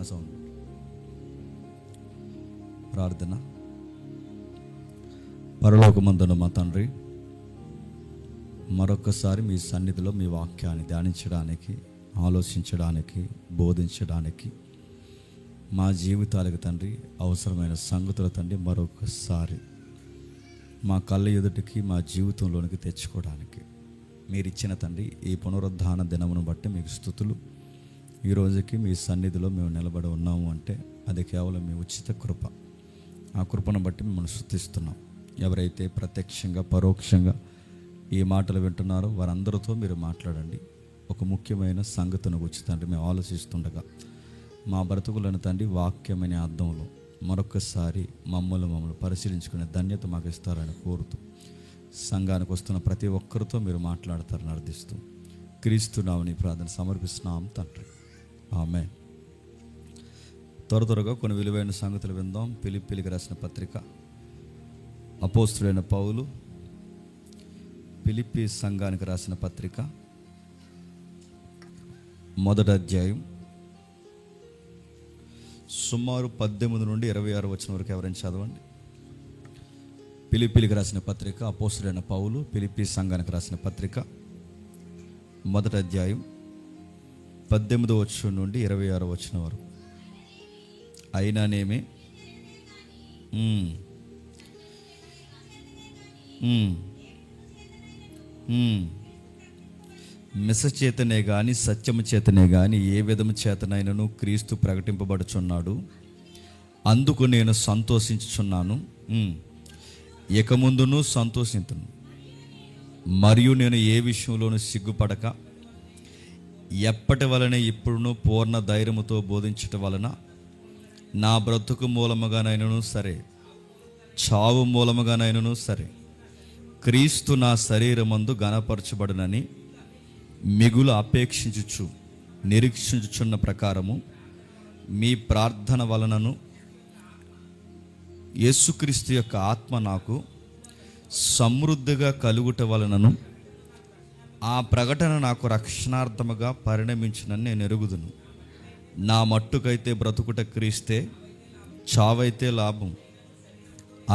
Sound ప్రార్థన. పరలోకమందున మా తండ్రి, మరొకసారి మీ సన్నిధిలో మీ వాక్యాన్ని ధ్యానించడానికి, ఆలోచించడానికి, బోధించడానికి మా జీవితాలకు తండ్రి అవసరమైన సంగతుల తండ్రి మరొకసారి మా కళ్ళ ఎదుటికి మా జీవితంలోనికి తెచ్చుకోవడానికి మీరు ఇచ్చిన తండ్రి ఈ పునరుద్ధాన దినమును బట్టి మీకు స్తుతులు. ఈ రోజుకి మీ సన్నిధిలో మేము నిలబడి ఉన్నాము అంటే అది కేవలం మీ ఉచిత కృప. ఆ కృపను బట్టి మిమ్మల్ని స్తుతిస్తున్నాం. ఎవరైతే ప్రత్యక్షంగా పరోక్షంగా ఈ మాటలు వింటున్నారో వారందరితో మీరు మాట్లాడండి. ఒక ముఖ్యమైన సంగతిని గురించి తండ్రి మేము ఆలోచిస్తుండగా మా బ్రతుకులను తండ్రి వాక్యమనే అర్థంలో మరొకసారి మమ్మల్ని పరిశీలించుకునే ధన్యత మాకు ఇస్తారని కోరుతూ, సంఘానికి వస్తున్న ప్రతి ఒక్కరితో మీరు మాట్లాడతారని అర్థిస్తూ క్రీస్తు నామమున ప్రార్థన సమర్పిస్తున్నాం తండ్రి, ఆమేన్. త్వరగా కొన్ని విలువైన సంగతులు విందాం. ఫిలిప్పీలకు రాసిన పత్రిక, అపోస్తుడైన పౌలు ఫిలిప్పీ సంఘానికి రాసిన పత్రిక 1వ అధ్యాయం సుమారు 18 నుండి 26 వచనం వరకు ఎవరైనా చదవండి. ఫిలిప్పీలకు రాసిన పత్రిక, అపోస్తుడైన పౌలు ఫిలిప్పీ సంఘానికి రాసిన పత్రిక 1వ అధ్యాయం 18వ వచనం నుండి 26వ వచనం వరకు. అయినానేమి మిస చేతనే గాని సత్యము చేతనే గాని ఏ విధము చేతనైనను క్రీస్తు ప్రకటింపబడుచున్నాడు. అందుకు నేను సంతోషించుచున్నాను, ఇక ముందును సంతోషింతును. మరియు నేను ఏ విషయంలోనూ సిగ్గుపడక ఎప్పటి వలన ఇప్పుడును పూర్ణ ధైర్యముతో బోధించటం వలన నా బ్రతుకు మూలముగానైనను సరే, చావు మూలముగానైనను సరే, క్రీస్తు నా శరీరమందు ఘనపరచబడునని మిగులు అపేక్షించుచు నిరీక్షించుచున్న ప్రకారము మీ ప్రార్థన వలనను యేసుక్రీస్తు యొక్క ఆత్మ నాకు సమృద్ధిగా కలుగుట వలనను ఆ ప్రకటన నాకు రక్షణార్థముగా పరిణమించునని నేను ఎరుగుదును. నా మట్టుకైతే బ్రతుకుట క్రీస్తే, చావైతే లాభం.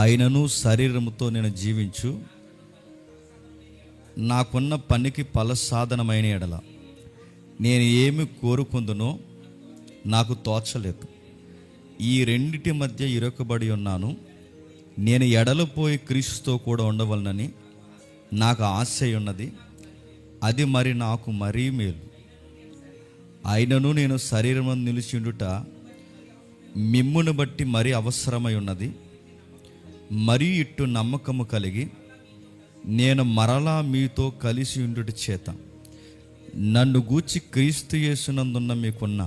అయినను శరీరముతో నేను జీవించు నాకున్న పనికి ఫలసాధనమైన ఎడల నేను ఏమి కోరుకుందునో నాకు తోచలేదు. ఈ రెండిటి మధ్య ఇరుకబడి ఉన్నాను. నేను ఎడలిపోయి క్రీస్తుతో కూడా ఉండవలనని నాకు ఆశ ఉన్నది. అది మరి నాకు మరీ మేలు. అయినను నేను శరీరము నిలిచిండుట మిమ్మును బట్టి మరీ అవసరమై ఉన్నది. మరియు ఇట్టు నమ్మకము కలిగి నేను మరలా మీతో కలిసి ఉండుట చేత నన్ను గూర్చి క్రీస్తు యేసునందున్న మీకున్న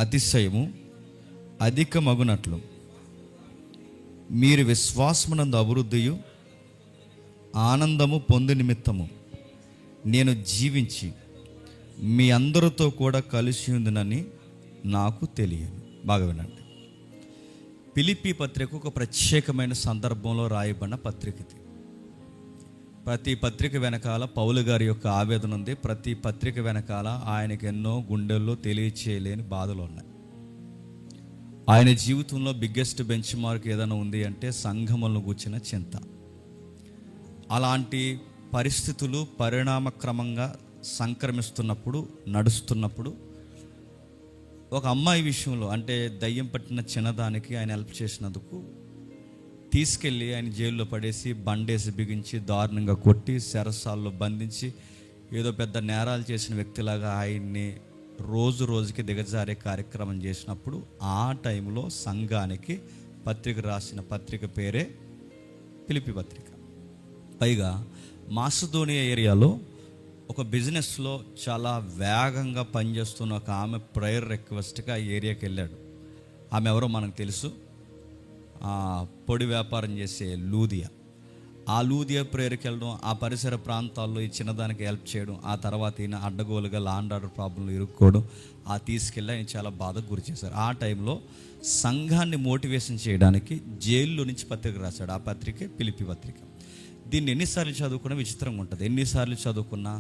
అతిశయము అధికమగునట్లు మీరు విశ్వాసమునందు అభివృద్ధియు ఆనందము పొందు నిమిత్తము నేను జీవించి మీ అందరితో కూడా కలిసి ఉందినని నాకు తెలియదు. బాగా వినండి. ఫిలిప్పీ పత్రిక ఒక ప్రత్యేకమైన సందర్భంలో రాయబడిన పత్రిక ఇది. ప్రతి పత్రిక వెనకాల పౌలు గారి యొక్క ఆవేదన ఉంది. ప్రతి పత్రిక వెనకాల ఆయనకు ఎన్నో గుండెల్లో తెలియచేయలేని బాధలు ఉన్నాయి. ఆయన జీవితంలో బిగ్గెస్ట్ బెంచ్ మార్క్ ఏదైనా ఉంది అంటే సంఘములను గూర్చిన చింత. అలాంటి పరిస్థితులు పరిణామక్రమంగా సంక్రమిస్తున్నప్పుడు, నడుస్తున్నప్పుడు ఒక అమ్మాయి విషయంలో, అంటే దయ్యం పట్టిన చిన్నదానికి ఆయన హెల్ప్ చేసినందుకు తీసుకెళ్ళి ఆయన జైల్లో పడేసి బండేసి బిగించి దారుణంగా కొట్టి చెరసాల్లో బంధించి ఏదో పెద్ద నేరాలు చేసిన వ్యక్తిలాగా ఆయన్ని రోజు రోజుకి దిగజారే కార్యక్రమం చేసినప్పుడు ఆ టైంలో సంఘానికి పత్రిక రాసిన పత్రిక పేరే ఫిలిప్పీ పత్రిక. పైగా మాసిదోనియా ఏరియాలో ఒక బిజినెస్లో చాలా వేగంగా పనిచేస్తున్న ఒక ఆమె ప్రేయర్ రిక్వెస్ట్గా ఆ ఏరియాకి వెళ్ళాడు. ఆమె ఎవరో మనకు తెలుసు. పొడి వ్యాపారం చేసే లూదియా. ఆ లూదియా ప్రేయర్కి వెళ్ళడం, ఆ పరిసర ప్రాంతాల్లో ఈ చిన్నదానికి హెల్ప్ చేయడం, ఆ తర్వాత ఈయన అడ్డగోలుగా లాండ్ ఆర్డర్ ప్రాబ్లంలో ఇరుక్కోవడం, ఆ తీసుకెళ్ళి ఆయన చాలా బాధకు గురి చేశారు. ఆ టైంలో సంఘాన్ని మోటివేషన్ చేయడానికి జైల్లో నుంచి పత్రిక రాశాడు. ఆ పత్రికే ఫిలిప్పీ పత్రిక. దీన్ని ఎన్నిసార్లు చదువుకున్నా విచిత్రంగా ఉంటుంది. ఎన్నిసార్లు చదువుకున్నా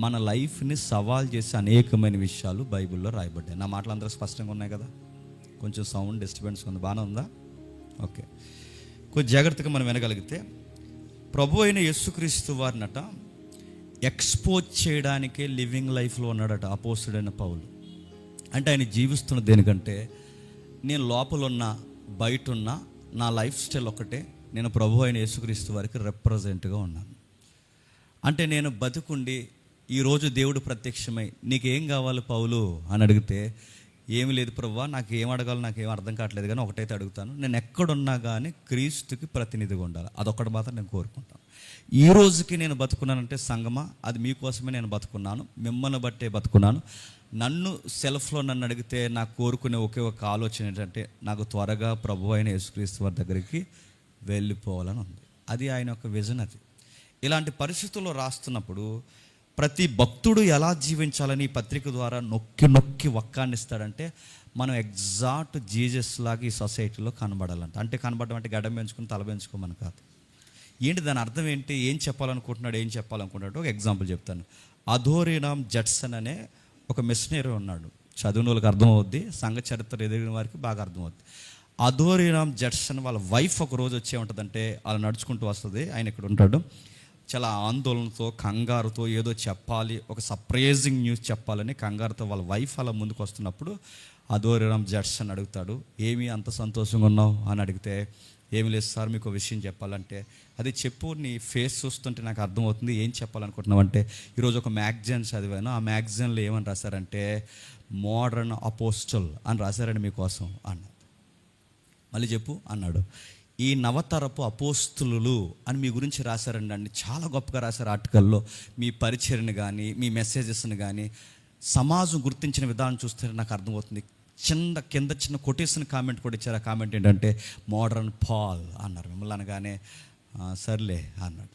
మన లైఫ్ని సవాల్ చేసే అనేకమైన విషయాలు బైబిల్లో రాయబడ్డాయి. నా మాటలు అందరూ స్పష్టంగా ఉన్నాయి కదా? కొంచెం సౌండ్ డిస్టర్బెన్స్ ఉంది, బాగానే ఉందా? ఓకే, కొంచెం జాగ్రత్తగా మనం వినగలిగితే, ప్రభు అయిన యేసుక్రీస్తు వారినట ఎక్స్పోజ్ చేయడానికే లివింగ్ లైఫ్లో ఉన్నాడట అపోస్తుడైన పౌలు. అంటే ఆయన జీవిస్తున్న దేనికంటే, నేను లోపల ఉన్న బయట ఉన్న నా లైఫ్ స్టైల్ ఒకటే, నేను ప్రభు అయిన యేసుక్రీస్తు వారికి రిప్రజెంట్గా ఉన్నాను. అంటే నేను బతుకుండి ఈరోజు దేవుడు ప్రత్యక్షమై నీకేం కావాలి పౌలు అని అడిగితే, ఏమి లేదు ప్రభువా, నాకు ఏం అడగాలో నాకు ఏం అర్థం కావట్లేదు, కానీ ఒకటైతే అడుగుతాను, నేను ఎక్కడున్నా కానీ క్రీస్తుకి ప్రతినిధిగా ఉండాలి. అదొక్కటి మాత్రం నేను కోరుకుంటాను. ఈ రోజుకి నేను బతుకున్నానంటే సంగమా, అది మీకోసమే నేను బతుకున్నాను, మిమ్మల్ని బట్టే బతుకున్నాను. నన్ను సెల్ఫ్లో నన్ను అడిగితే నాకు కోరుకునే ఒకే ఒక ఆలోచన ఏంటంటే, నాకు త్వరగా ప్రభు అయిన యేసుక్రీస్తు వారి దగ్గరికి వెళ్ళిపోవాలని ఉంది. అది ఆయన యొక్క విజన్. అది ఇలాంటి పరిస్థితుల్లో రాస్తున్నప్పుడు ప్రతి భక్తుడు ఎలా జీవించాలని ఈ పత్రిక ద్వారా నొక్కి నొక్కి వక్కాన్నిస్తాడంటే, మనం ఎగ్జాక్ట్ జీసస్ లాగా ఈ సొసైటీలో కనబడాలంట. అంటే కనబడడం అంటే గడ్డం పెంచుకుని తల పెంచుకోమని కాదు. ఏంటి దాని అర్థం ఏంటి, ఏం చెప్పాలనుకుంటున్నాడు, ఏం చెప్పాలనుకుంటున్నాడు? ఒక ఎగ్జాంపుల్ చెప్తాను. అధోరినామ్ జడ్సన్ అనే ఒక మిషనరీ ఉన్నాడు. చదివిన వాళ్ళకి అర్థమవుద్ది, సంఘ చరిత్ర ఎదిగిన వారికి బాగా అర్థమవుద్ది. అధోరినామ్ జడ్సన్ వాళ్ళ వైఫ్ ఒక రోజు వచ్చే ఉంటుందంటే, అలా నడుచుకుంటూ వస్తుంది. ఆయన ఇక్కడ ఉంటాడు, చాలా ఆందోళనతో కంగారుతో ఏదో చెప్పాలి, ఒక సర్ప్రైజింగ్ న్యూస్ చెప్పాలని కంగారుతో వాళ్ళ వైఫ్ అలా ముందుకు వస్తున్నప్పుడు అధోరినామ్ జడ్సన్ అడుగుతాడు, ఏమి అంత సంతోషంగా ఉన్నావు అని అడిగితే, ఏమి లేదు సార్, మీకు ఒక విషయం చెప్పాలంటే. అది చెప్పు, నీ ఫేస్ చూస్తుంటే నాకు అర్థమవుతుంది, ఏం చెప్పాలనుకుంటున్నావు అంటే, ఈరోజు ఒక మ్యాగజైన్ చదివాను, ఆ మ్యాగజైన్లో ఏమని రాశారంటే మోడర్న్ అపోస్టల్ అని రాశారండి మీకోసం అన్నాడు. మళ్ళీ చెప్పు అన్నాడు. ఈ నవతరపు అపోస్తులు అని మీ గురించి రాశారండి అండి, చాలా గొప్పగా రాశారు ఆర్టికల్లో. మీ పరిచర్ని కానీ మీ మెసేజెస్ని కానీ సమాజం గుర్తించిన విధానం చూస్తే నాకు అర్థమవుతుంది. కింద చిన్న కొటేషన్ కామెంట్ కూడా ఇచ్చారు. ఆ కామెంట్ ఏంటంటే మోడర్న్ పాల్ అన్నారు. మిమ్మల్ని అనగానే సర్లే అన్నాడు.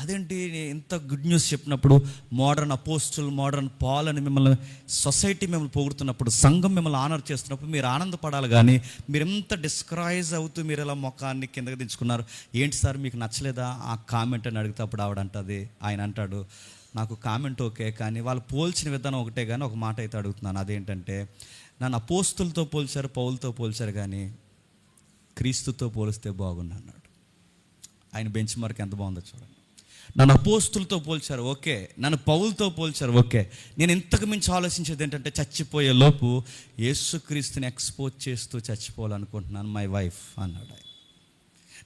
అదేంటి ఇంత గుడ్ న్యూస్ చెప్పినప్పుడు మోడర్న్ అపోస్టల్, మోడర్న్ పాల్ అని మిమ్మల్ని సొసైటీ మిమ్మల్ని పొగుడుతున్నప్పుడు, సంఘం మిమ్మల్ని ఆనర్ చేస్తున్నప్పుడు మీరు ఆనందపడాలి. కానీ మీరు ఎంత డిస్కరైజ్ అవుతూ మీరు ఇలా ముఖాన్ని కిందకి దించుకున్నారు, ఏంటి సార్ మీకు నచ్చలేదా ఆ కామెంట్ అని అడిగితే అప్పుడు ఆవిడంటది, ఆయన అంటాడు, నాకు కామెంట్ ఓకే, కానీ వాళ్ళు పోల్చిన విధానం ఒకటే, కానీ ఒక మాట అయితే అడుగుతున్నాను. అదేంటంటే, నన్ను అపోస్తులతో పోల్చారు, పౌలతో పోల్చారు, కానీ క్రీస్తుతో పోలిస్తే బాగుంది అన్నాడు. ఆయన బెంచ్ మార్క్ ఎంత బాగుందో చూడండి. నన్ను అపోస్తులతో పోల్చారు ఓకే, నన్ను పౌలతో పోల్చారు ఓకే, నేను ఇంతకు మించి ఆలోచించేది ఏంటంటే, చచ్చిపోయే లోపు యేసుక్రీస్తుని ఎక్స్పోజ్ చేస్తూ చచ్చిపోవాలనుకుంటున్నాను మై వైఫ్ అన్నాడు.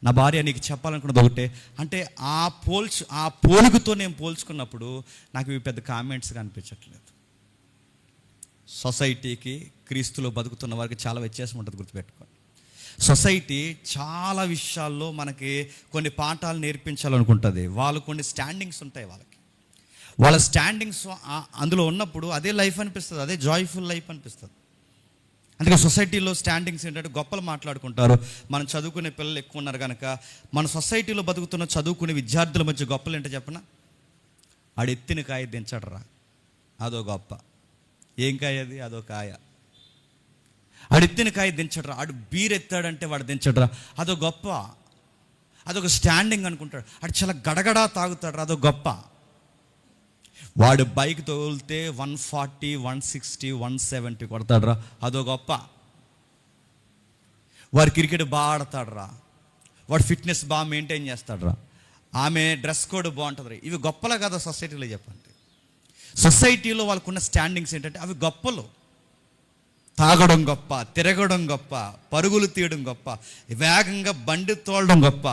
నా భార్య నీకు చెప్పాలనుకున్నది ఒకటే అంటే, ఆ పోలికతో నేను పోల్చుకున్నప్పుడు నాకు ఇవి పెద్ద కామెంట్స్ కనిపించట్లేదు. సొసైటీకి క్రీస్తులో బతుకుతున్న వారికి చాలా వ్యత్యాసం ఉంటుంది, గుర్తుపెట్టుకోండి. సొసైటీ చాలా విషయాల్లో మనకి కొన్ని పాఠాలు నేర్పించాలనుకుంటుంది. వాళ్ళు కొన్ని స్టాండింగ్స్ ఉంటాయి, వాళ్ళ స్టాండింగ్స్ అందులో ఉన్నప్పుడు అదే లైఫ్ అనిపిస్తుంది, అదే జాయ్ఫుల్ లైఫ్ అనిపిస్తుంది. అందుకే సొసైటీలో స్టాండింగ్స్ ఏంటంటే గొప్పలు మాట్లాడుకుంటారు. మనం చదువుకునే పిల్లలు ఎక్కువ ఉన్నారు కనుక మన సొసైటీలో బతుకుతున్న చదువుకునే విద్యార్థుల మధ్య గొప్పలు ఏంటో చెప్పనా, ఆడు ఎత్తిన కాయ దించడరా, అదో గొప్ప. ఏం కాయ అది? అదో కాయ. ఆడు ఎత్తిన కాయ దించడరా, ఆడు బీర్ ఎత్తాడంటే వాడు దించడరా, అదో గొప్ప. అదొక స్టాండింగ్ అనుకుంటాడు. ఆడు చాలా గడగడా తాగుతాడు, అదో గొప్ప. వాడు బైక్ తోలితే 140, 160, 170 కొడతాడురా, అదో గొప్ప. వాడు క్రికెట్ బాగా ఆడతాడురా, వాడు ఫిట్నెస్ బాగా మెయింటైన్ చేస్తాడురా, ఆమె డ్రెస్ కోడ్ బాగుంటుంది. ఇవి గొప్పలే కదా సొసైటీలో? చెప్పండి. సొసైటీలో వాళ్ళకున్న స్టాండింగ్స్ ఏంటంటే అవి గొప్పలు. తాగడం గొప్ప, తిరగడం గొప్ప, పరుగులు తీయడం గొప్ప, వేగంగా బండి తోలడం గొప్ప.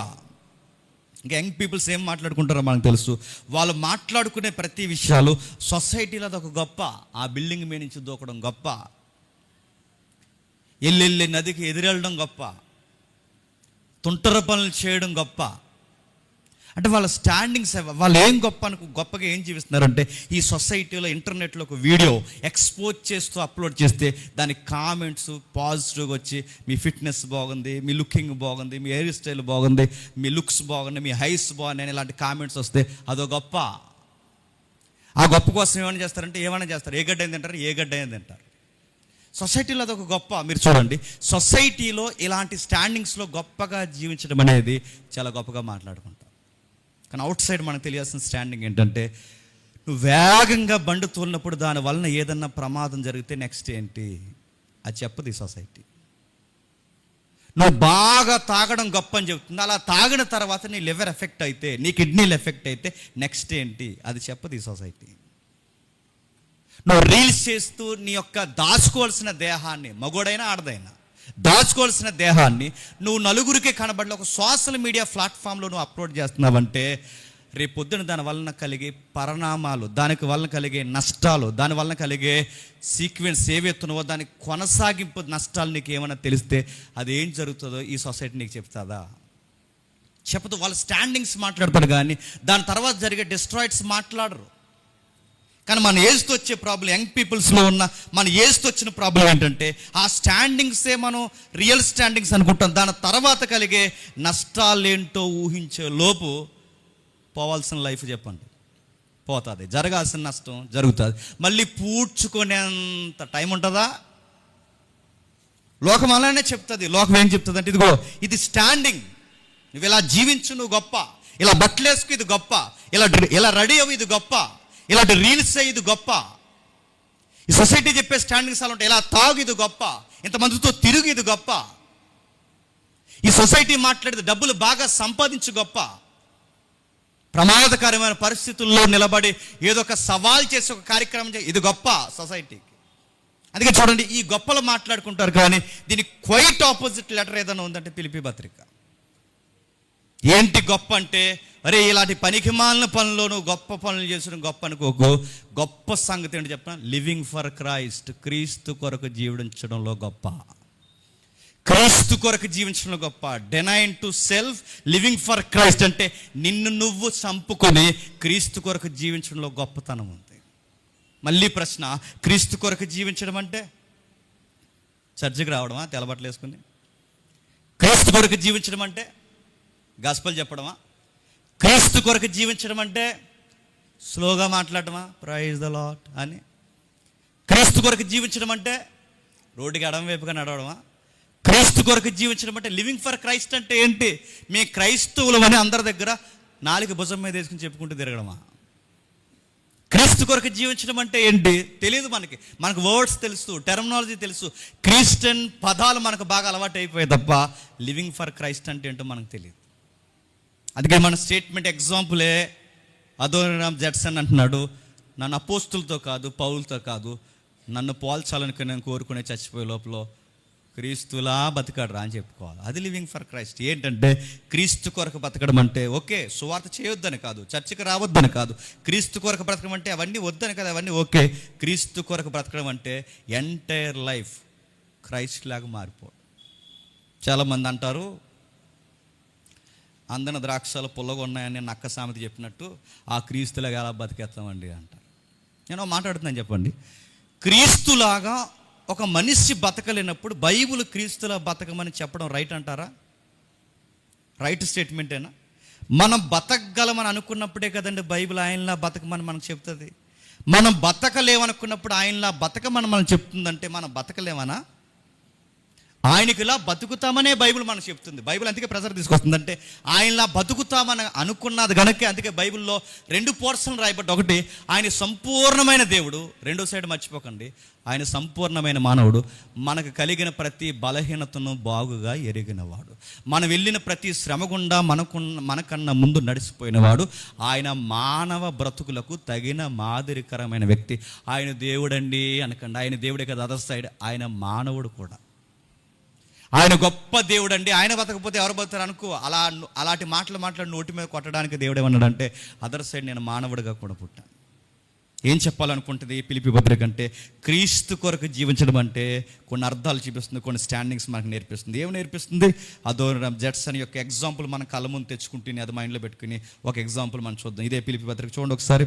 ఇంకా యంగ్ పీపుల్స్ ఏం మాట్లాడుకుంటారో మనకు తెలుసు. వాళ్ళు మాట్లాడుకునే ప్రతి విషయాలు సొసైటీలో అదొక గొప్ప. ఆ బిల్డింగ్ మీద నుంచి దూకడం గొప్ప, ఎల్లెళ్ళి నదికి ఎదురెళ్ళడం గొప్ప, తుంటర పనులు చేయడం గొప్ప. అంటే వాళ్ళ స్టాండింగ్స్, వాళ్ళు ఏం గొప్పగా ఏం జీవిస్తున్నారంటే, ఈ సొసైటీలో ఇంటర్నెట్లో ఒక వీడియో ఎక్స్పోజ్ చేస్తూ అప్లోడ్ చేస్తే దానికి కామెంట్స్ పాజిటివ్గా వచ్చి, మీ ఫిట్నెస్ బాగుంది, మీ లుకింగ్ బాగుంది, మీ హెయిర్ స్టైల్ బాగుంది, మీ లుక్స్ బాగుంది, మీ హైస్ బాగున్నాయి, ఇలాంటి కామెంట్స్ వస్తే అదో గొప్ప. ఆ గొప్ప కోసం ఏమైనా చేస్తారంటే ఏమైనా చేస్తారు. ఏ గడ్డ అయింది అంటారు, ఏ గడ్డ అయింది అంటారు. సొసైటీలో అదొక గొప్ప. మీరు చూడండి, సొసైటీలో ఇలాంటి స్టాండింగ్స్లో గొప్పగా జీవించడం అనేది చాలా గొప్పగా మాట్లాడుకుంటారు. కానీ అవుట్ సైడ్ మనకు తెలియాల్సిన స్టాండింగ్ ఏంటంటే, నువ్వు వేగంగా బండి తోలినప్పుడు దాని వలన ఏదన్నా ప్రమాదం జరిగితే నెక్స్ట్ ఏంటి, అది చెప్పదు ఈ సొసైటీ. నువ్వు బాగా తాగడం గొప్ప అని చెప్తుంది, అలా తాగిన తర్వాత నీ లివర్ ఎఫెక్ట్ అయితే, నీ కిడ్నీలు ఎఫెక్ట్ అయితే నెక్స్ట్ ఏంటి, అది చెప్పదు ఈ సొసైటీ. నువ్వు రీల్స్ చేస్తూ నీ యొక్క దాచుకోవాల్సిన దేహాన్ని, మగోడైనా ఆడదైనా దాచుకోవాల్సిన దేహాన్ని నువ్వు నలుగురికి కనబడిన ఒక సోషల్ మీడియా ప్లాట్ఫామ్లో నువ్వు అప్లోడ్ చేస్తున్నావంటే, రేపు పొద్దున దాని వలన కలిగే పరిణామాలు, దానికి వలన కలిగే నష్టాలు, దాని వలన కలిగే సీక్వెన్స్ ఏవెత్తున్నావో దానికి కొనసాగింపు నష్టాలు నీకు ఏమైనా తెలిస్తే అది ఏం జరుగుతుందో ఈ సొసైటీ నీకు చెప్తుందా? చెప్పదు. వాళ్ళ స్టాండింగ్స్ మాట్లాడతారు కానీ దాని తర్వాత జరిగే డిస్ట్రాయిడ్స్ మాట్లాడరు. కానీ మన ఏజ్తో వచ్చే ప్రాబ్లం, యంగ్ పీపుల్స్లో ఉన్న మన ఏజ్తో వచ్చిన ప్రాబ్లం ఏంటంటే, ఆ స్టాండింగ్సే మనం రియల్ స్టాండింగ్స్ అనుకుంటాం. దాని తర్వాత కలిగే నష్టాలేంటో ఊహించే లోపు పోవాల్సిన లైఫ్ చెప్పండి పోతుంది, జరగాల్సిన నష్టం జరుగుతుంది. మళ్ళీ పూడ్చుకునేంత టైం ఉంటుందా? లోకం అలానే చెప్తుంది. లోకం ఏం చెప్తుంది అంటే, ఇదిగో ఇది స్టాండింగ్, నువ్వు ఇలా జీవించు, నువ్వు గొప్ప, ఇలా బట్టలు వేసుకు ఇది గొప్ప, ఇలా రెడీ అవ్వు ఇది గొప్ప, ఇలాంటి రీల్స్ ఇది గొప్ప. ఈ సొసైటీ చెప్పే స్టాండింగ్స్ అలా ఉంటాయి. ఇలా తాగు ఇది గొప్ప, ఇంతమందితో తిరుగు ఇది గొప్ప. ఈ సొసైటీ మాట్లాడేది డబ్బులు బాగా సంపాదించు గొప్ప. ప్రమాదకరమైన పరిస్థితుల్లో నిలబడి ఏదో ఒక సవాల్ చేసి ఒక కార్యక్రమం ఇది గొప్ప సొసైటీకి. అందుకే చూడండి, ఈ గొప్పలు మాట్లాడుకుంటారు కానీ దీనికి క్వైట్ ఆపోజిట్ లెటర్ ఏదైనా ఉందంటే ఫిలిప్పీ పత్రిక. ఏంటి గొప్ప అంటే, అరే ఇలాంటి పనికిమాలిన పనుల్లో నువ్వు గొప్ప పనులు చేసిన గొప్ప అనుకోకు. గొప్ప సంగతి ఏంటి చెప్పిన, లివింగ్ ఫర్ క్రైస్ట్, క్రీస్తు కొరకు జీవించడంలో గొప్ప. క్రీస్తు కొరకు జీవించడంలో గొప్ప. Denying to self, living for Christ అంటే నిన్ను నువ్వు చంపుకొని క్రీస్తు కొరకు జీవించడంలో గొప్పతనం ఉంది. మళ్ళీ ప్రశ్న, క్రీస్తు కొరకు జీవించడం అంటే చర్చికి రావడమా, తెల్లబట్టలు వేసుకుని? క్రీస్తు కొరకు జీవించడం అంటే గాస్పెల్ చెప్పడమా? క్రీస్తు కొరకు జీవించడం అంటే స్లోగా మాట్లాడటమా, ప్రైజ్ ద లార్డ్ అని? క్రీస్తు కొరకు జీవించడం అంటే రోడ్డుకి ఎడమ వైపుగా నడవడమా? క్రీస్తు కొరకు జీవించడం అంటే, లివింగ్ ఫర్ క్రైస్ట్ అంటే ఏంటి? మీ క్రైస్తవులమని అందరి దగ్గర నాలుగు భుజం మీద వేసుకుని చెప్పుకుంటూ తిరగడమా? క్రీస్తు కొరకు జీవించడం అంటే ఏంటి తెలియదు మనకి. మనకు వర్డ్స్ తెలుసు, టెర్మినాలజీ తెలుసు, క్రిస్టియన్ పదాలు మనకు బాగా అలవాటు అయిపోయాయి తప్ప లివింగ్ ఫర్ క్రైస్ట్ అంటే ఏంటో మనకు తెలియదు. అందుకే మన స్టేట్మెంట్ ఎగ్జాంపులే అదోనిరామ్ జడ్సన్ అంటున్నాడు, నన్ను అపోస్తులతో కాదు, పౌలతో కాదు, నన్ను పోల్చాలని నేను కోరుకునే చచ్చిపోయే లోపల క్రీస్తులా బతకడరా అని చెప్పుకోవాలి. అది లివింగ్ ఫర్ క్రైస్ట్. ఏంటంటే క్రీస్తు కొరకు బతకడం అంటే, ఓకే సువార్త చేయొద్దని కాదు, చర్చికి రావద్దని కాదు, క్రీస్తు కొరకు బ్రతకడం అంటే అవన్నీ వద్దని కాదు, అవన్నీ ఓకే. క్రీస్తు కొరకు బ్రతకడం అంటే ఎంటైర్ లైఫ్ క్రైస్ట్ లాగా మారిపోవడం. చాలామంది అంటారు, అందిన ద్రాక్షలు పుల్లగా ఉన్నాయని నక్క సామెత చెప్పినట్టు ఆ క్రీస్తులాగా ఎలా బతికేస్తామండి అంటారు. నేను మాట్లాడుతున్నాను చెప్పండి, క్రీస్తులాగా ఒక మనిషి బతకలేనప్పుడు బైబిల్ క్రీస్తులా బతకమని చెప్పడం రైట్ అంటారా? రైట్ స్టేట్మెంటేనా? మనం బతకగలమని అనుకున్నప్పుడే కదండి బైబిల్ ఆయనలా బతకమని మనకు చెప్తుంది. మనం బతకలేమనుకున్నప్పుడు ఆయనలా బతకమని మనం చెప్తుందంటే మనం బతకలేమనా? ఆయనకిలా బతుకుతామనే బైబిల్ మనకు చెప్తుంది. బైబిల్ అందుకే ప్రెజర్ తీసుకొస్తుందంటే ఆయనలా బతుకుతామని అనుకున్నది కనుక. అందుకే బైబిల్లో 2 పోర్షన్లు రాయబడ్డ, ఒకటి ఆయన సంపూర్ణమైన దేవుడు, రెండో సైడ్ మర్చిపోకండి ఆయన సంపూర్ణమైన మానవుడు. మనకు కలిగిన ప్రతి బలహీనతను బాగుగా ఎరిగినవాడు, మనం వెళ్ళిన ప్రతి శ్రమ గుండా మనకన్నా ముందు నడిచిపోయినవాడు. ఆయన మానవ బ్రతుకులకు తగిన మాదిరికరమైన వ్యక్తి. ఆయన దేవుడండి అనకండి, ఆయన దేవుడే కదా. అదర్ సైడ్ ఆయన మానవుడు కూడా. ఆయన గొప్ప దేవుడు అండి, ఆయన బతకపోతే ఎవరు బతుకుతారు అనుకో. అలాంటి మాట్లాడి నోటి మీద కొట్టడానికి దేవుడు ఏమన్నాడంటే, అదర్ సైడ్ నేను మానవుడిగా కూడా పుట్టాను. ఏం చెప్పాలనుకుంటుంది ఫిలిప్పీ పత్రిక అంటే, క్రీస్తు కొరకు జీవించడం అంటే కొన్ని అర్థాలు చూపిస్తుంది, కొన్ని స్టాండింగ్స్ మనకు నేర్పిస్తుంది. ఏమి నేర్పిస్తుంది? అదోనిరామ్ జడ్సన్ యొక్క ఎగ్జాంపుల్ మన కళ్ళ ముందు తెచ్చుకుంటుని అది మైండ్లో పెట్టుకుని ఒక ఎగ్జాంపుల్ మనం చూద్దాం. ఇదే ఫిలిప్పీ పత్రిక చూడండి ఒకసారి.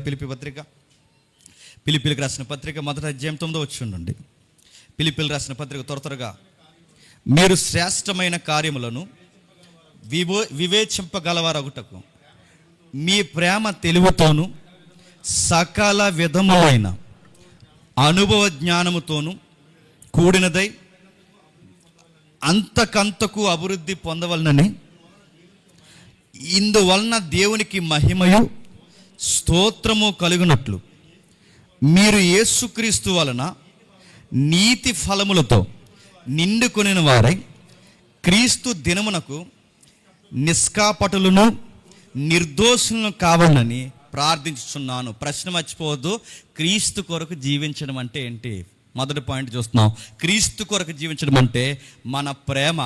ఫిలిప్పీలకు రాసిన పత్రిక 1వ అధ్యాయం 9వ వచనం నుండి. ఫిలిప్పీలకు రాసిన పత్రిక త్వరగా, మీరు శ్రేష్టమైన కార్యములను వివేచింపగలవారగుటకు మీ ప్రేమ తెలివితోను సకల విధములైన అనుభవ జ్ఞానముతోను కూడినదై అంతకంతకు అభివృద్ధి పొందవలనని ఇందువలన దేవునికి మహిమయు స్తోత్రము కలుగునట్లు మీరు యేసుక్రీస్తు వలన నీతి ఫలములతో నిండుకొనిన వారై క్రీస్తు దినమునకు నిష్కాపటులను నిర్దోషులను కావాలని ప్రార్థించుచున్నాను. ప్రశ్న మర్చిపోవద్దు, క్రీస్తు కొరకు జీవించడం అంటే ఏంటి? మొదటి పాయింట్ చూస్తున్నాం. క్రీస్తు కొరకు జీవించడం అంటే మన ప్రేమ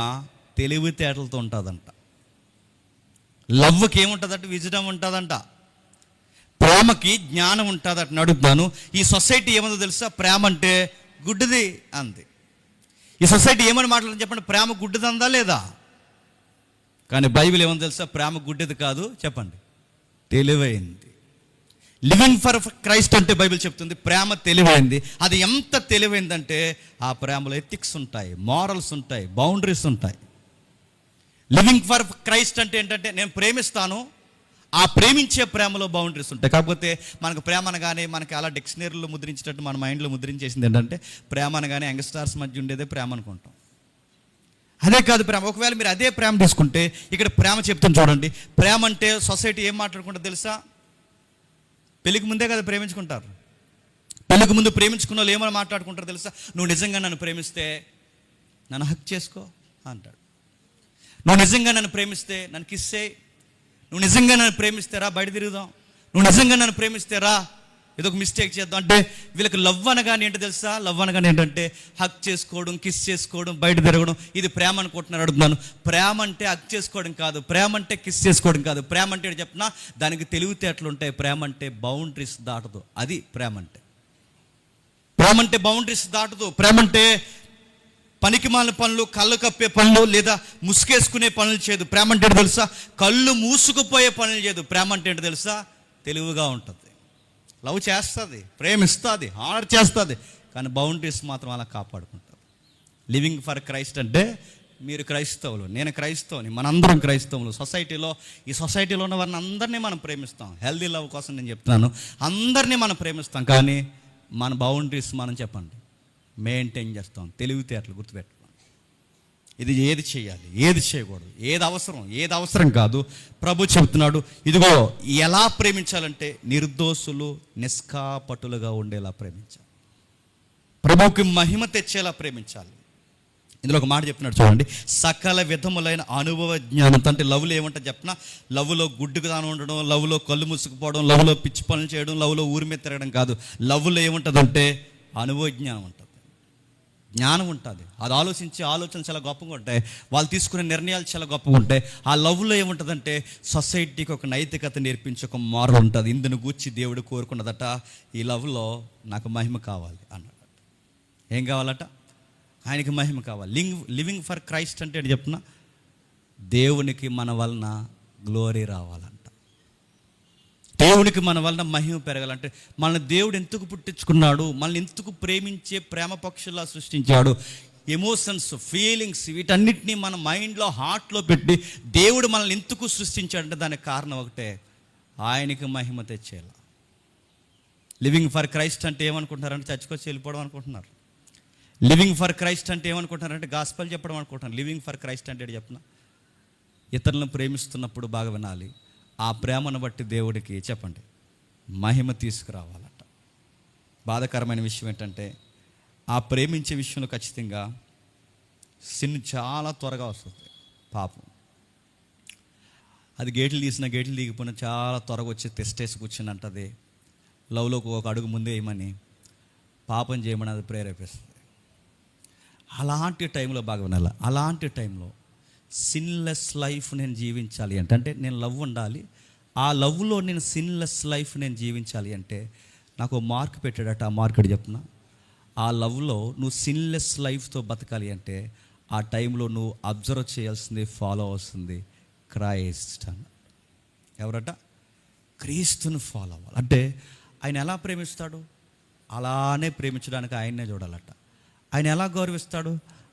తెలివితేటలతో ఉంటుందంట. లవ్కి ఏముంటుందంటే విజడం ఉంటుందంట, ప్రేమకి జ్ఞానం ఉంటుందట. అడుగుతాను, ఈ సొసైటీ ఏమందో తెలుసా? ప్రేమ అంటే గుడ్డిది అంది. ఈ సొసైటీ ఏమని మాట్లాడుతుంది చెప్పండి? ప్రేమ గుడ్డిది అందా లేదా? కానీ బైబిల్ ఏమని తెలుసా? ప్రేమ గుడ్డిది కాదు, చెప్పండి, తెలివైంది. లివింగ్ ఫర్ క్రైస్ట్ అంటే బైబిల్ చెప్తుంది ప్రేమ తెలివైంది. అది ఎంత తెలివైందంటే ఆ ప్రేమలో ఎథిక్స్ ఉంటాయి, మారల్స్ ఉంటాయి, బౌండరీస్ ఉంటాయి. లివింగ్ ఫర్ క్రైస్ట్ అంటే ఏంటంటే నేను ప్రేమిస్తాను, ఆ ప్రేమించే ప్రేమలో బౌండరీస్ ఉంటాయి. కాకపోతే మనకు ప్రేమ అనగానే మనకి అలా డిక్షనరీలో ముద్రించేటట్టు మన మైండ్లో ముద్రించేసింది ఏంటంటే ప్రేమ అనగానే యంగ్స్టార్స్ మధ్య ఉండేదే ప్రేమ అనుకుంటాం. అదే కాదు ప్రేమ. ఒకవేళ మీరు అదే ప్రేమ తీసుకుంటే ఇక్కడ ప్రేమ చెప్తాను చూడండి. ప్రేమ అంటే సొసైటీ ఏం మాట్లాడుకుంటారు తెలుసా? పెళ్ళికి ముందే కదా ప్రేమించుకుంటారు. పెళ్ళికి ముందు ప్రేమించుకున్న వాళ్ళు ఏమని మాట్లాడుకుంటారు తెలుసా? నువ్వు నిజంగా నన్ను ప్రేమిస్తే నన్ను హక్ చేసుకో అంటాడు. నువ్వు నిజంగా నన్ను ప్రేమిస్తే నన్ను కిస్ చేయి. నువ్వు నిజంగా నన్ను ప్రేమిస్తే రా బయట తిరుగుదాం. నువ్వు నిజంగా నన్ను ప్రేమిస్తే రా ఏదో ఒక మిస్టేక్ చేద్దాం. అంటే వీళ్ళకి లవ్ అనగానే ఏంటో తెలుసా? లవ్ అనగానే ఏంటంటే హక్ చేసుకోవడం, కిస్ చేసుకోవడం, బయట తిరగడం. ఇది ప్రేమ అనుకుంటున్నారు. అడుగుతున్నాను, ప్రేమ అంటే హక్ చేసుకోవడం కాదు, ప్రేమ అంటే కిస్ చేసుకోవడం కాదు. ప్రేమ అంటే చెప్పినా దానికి తెలివితేటలు ఉంటాయి. ప్రేమ అంటే బౌండరీస్ దాటదు. అది ప్రేమ అంటే. ప్రేమ అంటే బౌండరీస్ దాటదు. ప్రేమ అంటే పనికిమాలిన పనులు, కళ్ళు కప్పే పనులు లేదా ముసుగేసుకునే పనులు చేయదు. ప్రేమ అంటే ఏంటో తెలుసా? కళ్ళు మూసుకుపోయే పనులు చేయదు. ప్రేమ అంటే ఏంటో తెలుసా? తెలివిగా ఉంటుంది. లవ్ చేస్తుంది, ప్రేమిస్తుంది, ఆనర్ చేస్తుంది, కానీ బౌండరీస్ మాత్రం అలా కాపాడుకుంటారు. లివింగ్ ఫర్ క్రైస్ట్ అంటే మీరు క్రైస్తవులు, నేను క్రైస్తవుని, మనందరం క్రైస్తవులు. ఈ సొసైటీలో ఉన్న వారిని అందరినీ మనం ప్రేమిస్తాం. హెల్దీ లవ్ కోసం నేను చెప్తున్నాను, అందరినీ మనం ప్రేమిస్తాం. కానీ మన బౌండరీస్ మనం చెప్పండి మెయింటైన్ చేస్తాం. తెలివితేటలు గుర్తుపెట్టుకోండి. ఇది ఏది చేయాలి, ఏది చేయకూడదు, ఏది అవసరం కాదు. ప్రభు చెబుతున్నాడు, ఇదిగో ఎలా ప్రేమించాలంటే నిర్దోషులు నిష్కాపటులుగా ఉండేలా ప్రేమించాలి. ప్రభువుకి మహిమ తెచ్చేలా ప్రేమించాలి. ఇందులో ఒక మాట చెప్తున్నాడు చూడండి, సకల విధములైన అనుభవ జ్ఞానం. అంటే లవ్లో ఏమంటే చెప్పిన, లవ్లో గుడ్డుకుదానం ఉండడం, లవ్లో కళ్ళు మూసుకుపోవడం, లవ్లో పిచ్చి పనులు చేయడం, లవ్లో ఊరి మీద తిరగడం కాదు. లవ్లో ఏముంటుందంటే అనుభవ జ్ఞానం ఉంటుంది, జ్ఞానం ఉంటుంది. అది ఆలోచనలు చాలా గొప్పగా ఉంటాయి, వాళ్ళు తీసుకునే నిర్ణయాలు చాలా గొప్పగా ఉంటాయి. ఆ లవ్లో ఏముంటుందంటే సొసైటీకి ఒక నైతికత నేర్పించే ఒక మారల్ ఉంటుంది. ఇందును గూర్చి దేవుడు కోరుకున్నదట, ఈ లవ్లో నాకు మహిమ కావాలి అన్నాడట. ఏం కావాలట? ఆయనకి మహిమ కావాలి. లివింగ్ ఫర్ క్రైస్ట్ అంటే చెప్తున్నా, దేవునికి మన వలన గ్లోరీ రావాలంట. దేవునికి మన వలన మహిమ పెరగాలంటే మన దేవుడు ఎందుకు పుట్టించుకున్నాడు, మనల్ని ఎందుకు ప్రేమించే ప్రేమ పక్షులా సృష్టించాడు, ఎమోషన్స్, ఫీలింగ్స్, వీటన్నిటినీ మన మైండ్లో, హార్ట్లో పెట్టి దేవుడు మనల్ని ఎందుకు సృష్టించాడంటే దానికి కారణం ఒకటే, ఆయనకి మహిమ తెచ్చేలా. లివింగ్ ఫర్ క్రైస్ట్ అంటే ఏమనుకుంటున్నారంటే చచ్చికొచ్చి వెళ్ళిపోవడం అనుకుంటున్నారు. లివింగ్ ఫర్ క్రైస్ట్ అంటే ఏమనుకుంటున్నారంటే గాస్పెల్ చెప్పడం అనుకుంటున్నారు. లివింగ్ ఫర్ క్రైస్ట్ అంటే చెప్పిన ఇతరులను ప్రేమిస్తున్నప్పుడు బాగా వినాలి, ఆ ప్రేమను బట్టి దేవుడికి చెప్పండి మహిమ తీసుకురావాలట. బాధాకరమైన విషయం ఏంటంటే ఆ ప్రేమించే విషయంలో ఖచ్చితంగా సిన్ చాలా త్వరగా వస్తుంది. పాపం అది గేట్లు దిగిపోయినా చాలా త్వరగా వచ్చి తెస్టేసి కూర్చుని అంటది, లవ్లోకి ఒక అడుగు ముందే వేయమని, పాపం చేయమని అది ప్రేరేపిస్తుంది. అలాంటి టైంలో బాగా వినాలి, అలాంటి టైంలో సిన్లెస్ లైఫ్ నేను జీవించాలి అంటే నేను లవ్ ఉండాలి, ఆ లవ్లో నేను సిన్లెస్ లైఫ్ నేను జీవించాలి అంటే నాకు మార్క్ పెట్టాడట. ఆ మార్కెట్ చెప్తున్నా, ఆ లవ్లో నువ్వు సిన్లెస్ లైఫ్తో బతకాలి అంటే ఆ టైంలో నువ్వు అబ్జర్వ్ చేయాల్సింది, ఫాలో అవ్వాల్సింది క్రైస్ట్ అన్న. ఎవరట? క్రీస్తుని ఫాలో అవ్వాలి. అంటే ఆయన ఎలా ప్రేమిస్తాడు అలానే ప్రేమించడానికి ఆయన్నే చూడాలట. ఆయన ఎలా గౌరవిస్తాడు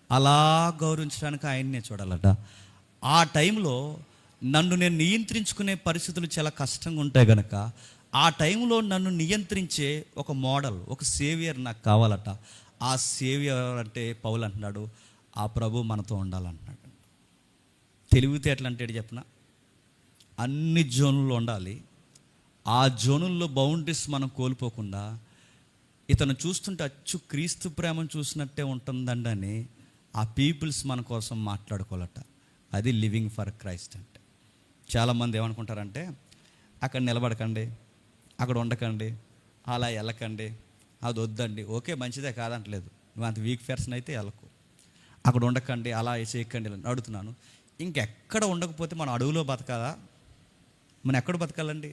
అలా గౌరవించడానికి ఆయన్నే చూడాలట. ఆ టైంలో నన్ను నేను నియంత్రించుకునే పరిస్థితులు చాలా కష్టంగా ఉంటాయి కనుక ఆ టైంలో నన్ను నియంత్రించే ఒక మోడల్, ఒక సేవియర్ నాకు కావాలట. ఆ సేవియర్ అంటే పౌలు అంటున్నాడు, ఆ ప్రభు మనతో ఉండాలంటున్నాడు. తెలివితేటలు అంటే చెప్పిన అన్ని జోన్లలో ఉండాలి. ఆ జోనుల్లో బౌండరీస్ మనం కోల్పోకుండా ఇతను చూస్తుంటే అచ్చు క్రీస్తు ప్రేమను చూసినట్టే ఉంటుందండి అని ఆ పీపుల్స్ మన కోసం మాట్లాడుకోవాలట. అది లివింగ్ ఫర్ క్రైస్ట్ అంటే. చాలామంది ఏమనుకుంటారంటే అక్కడ నిలబడకండి, అక్కడ ఉండకండి, అలా వెళ్ళకండి, అది వద్దండి. ఓకే, మంచిదే కాదంటలేదు, నువ్వు అంత వీక్ పర్సన్ అయితే వెళ్ళకు, అక్కడ ఉండకండి, అలా చేయకండి అడుగుతున్నాను. ఇంకెక్కడ ఉండకపోతే మనం అడవిలో బతకాలా? మనం ఎక్కడ బతకాలండి?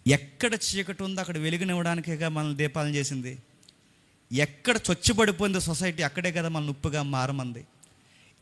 ఎక్కడ చీకటి ఉందో అక్కడ వెలుగునివ్వడానికేగా మనల్ని దీపాలను చేసింది. ఎక్కడ చొచ్చుబడిపోయిందో సొసైటీ అక్కడే కదా మనం ఉప్పుగా మారమంది.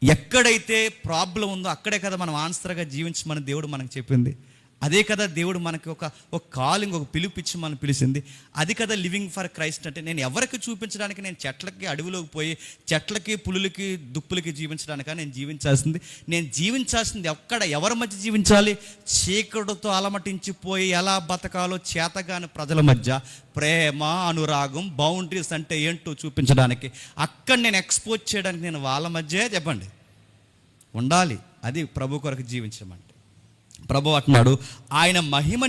ఎక్కడైతే ప్రాబ్లం ఉందో అక్కడే కదా మనం ఆన్సర్గా జీవించమని దేవుడు మనకు చెప్పింది. అదే కదా దేవుడు మనకి ఒక కాలింగ్, ఒక పిలిపిచ్చి మనం పిలిచింది. అది కదా లివింగ్ ఫర్ క్రైస్ట్ అంటే. నేను ఎవరికి చూపించడానికి, నేను చెట్లకి అడవిలోకి పోయి చెట్లకి పులులకి దుప్పులకి జీవించడానిక నేను జీవించాల్సింది? నేను జీవించాల్సింది ఎక్కడ, ఎవరి మధ్య జీవించాలి? చీకటితో అలమటించిపోయి ఎలా బతకాలో చేతగాని ప్రజల మధ్య ప్రేమ, అనురాగం, బౌండరీస్ అంటే ఏంటో చూపించడానికి, అక్కడ నేను ఎక్స్పోజ్ చేయడానికి నేను వాళ్ళ మధ్య చెప్పండి ఉండాలి. అది ప్రభు కొరకు జీవించమంటే. ప్రభు అంటున్నాడు, ఆయన మహిమ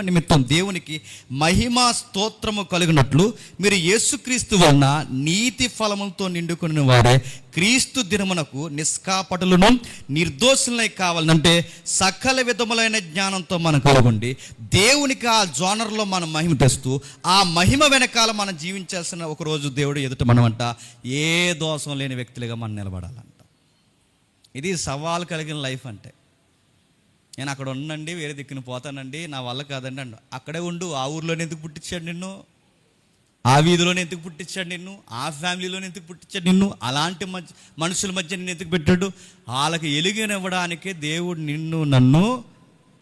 నిమిత్తం దేవునికి మహిమా స్తోత్రము కలిగినట్లు మీరు యేసుక్రీస్తు వలన నీతి ఫలములతో నిండుకుని వారే క్రీస్తు దినమునకు నిష్కాపటులను నిర్దోషులై కావాలంటే సకల విధములైన జ్ఞానంతో మనం కలుగుండి దేవునికి ఆ జోనర్లో మనం మహిమ తెస్తూ ఆ మహిమ వెనకాల మనం జీవించాల్సిన ఒక రోజు దేవుడు ఎదుట మనమంట ఏ దోషం లేని వ్యక్తులుగా మనం నిలబడాలంట. ఇది సవాలు కలిగిన లైఫ్ అంటే. నేను అక్కడ ఉండండి, వేరే దిక్కున పోతానండి, నా వల్ల కాదండి అండి. అక్కడే ఉండు. ఆ ఊర్లోనే ఎందుకు పుట్టించాడు నిన్ను? ఆ వీధిలోనే ఎందుకు పుట్టించాడు నిన్ను? ఆ ఫ్యామిలీలోనే ఎందుకు పుట్టించాడు నిన్ను? అలాంటి మనుషుల మధ్య నిన్ను ఎందుకు పెట్టాడు? వాళ్ళకి ఎలుగునివ్వడానికే దేవుడు నిన్ను నన్ను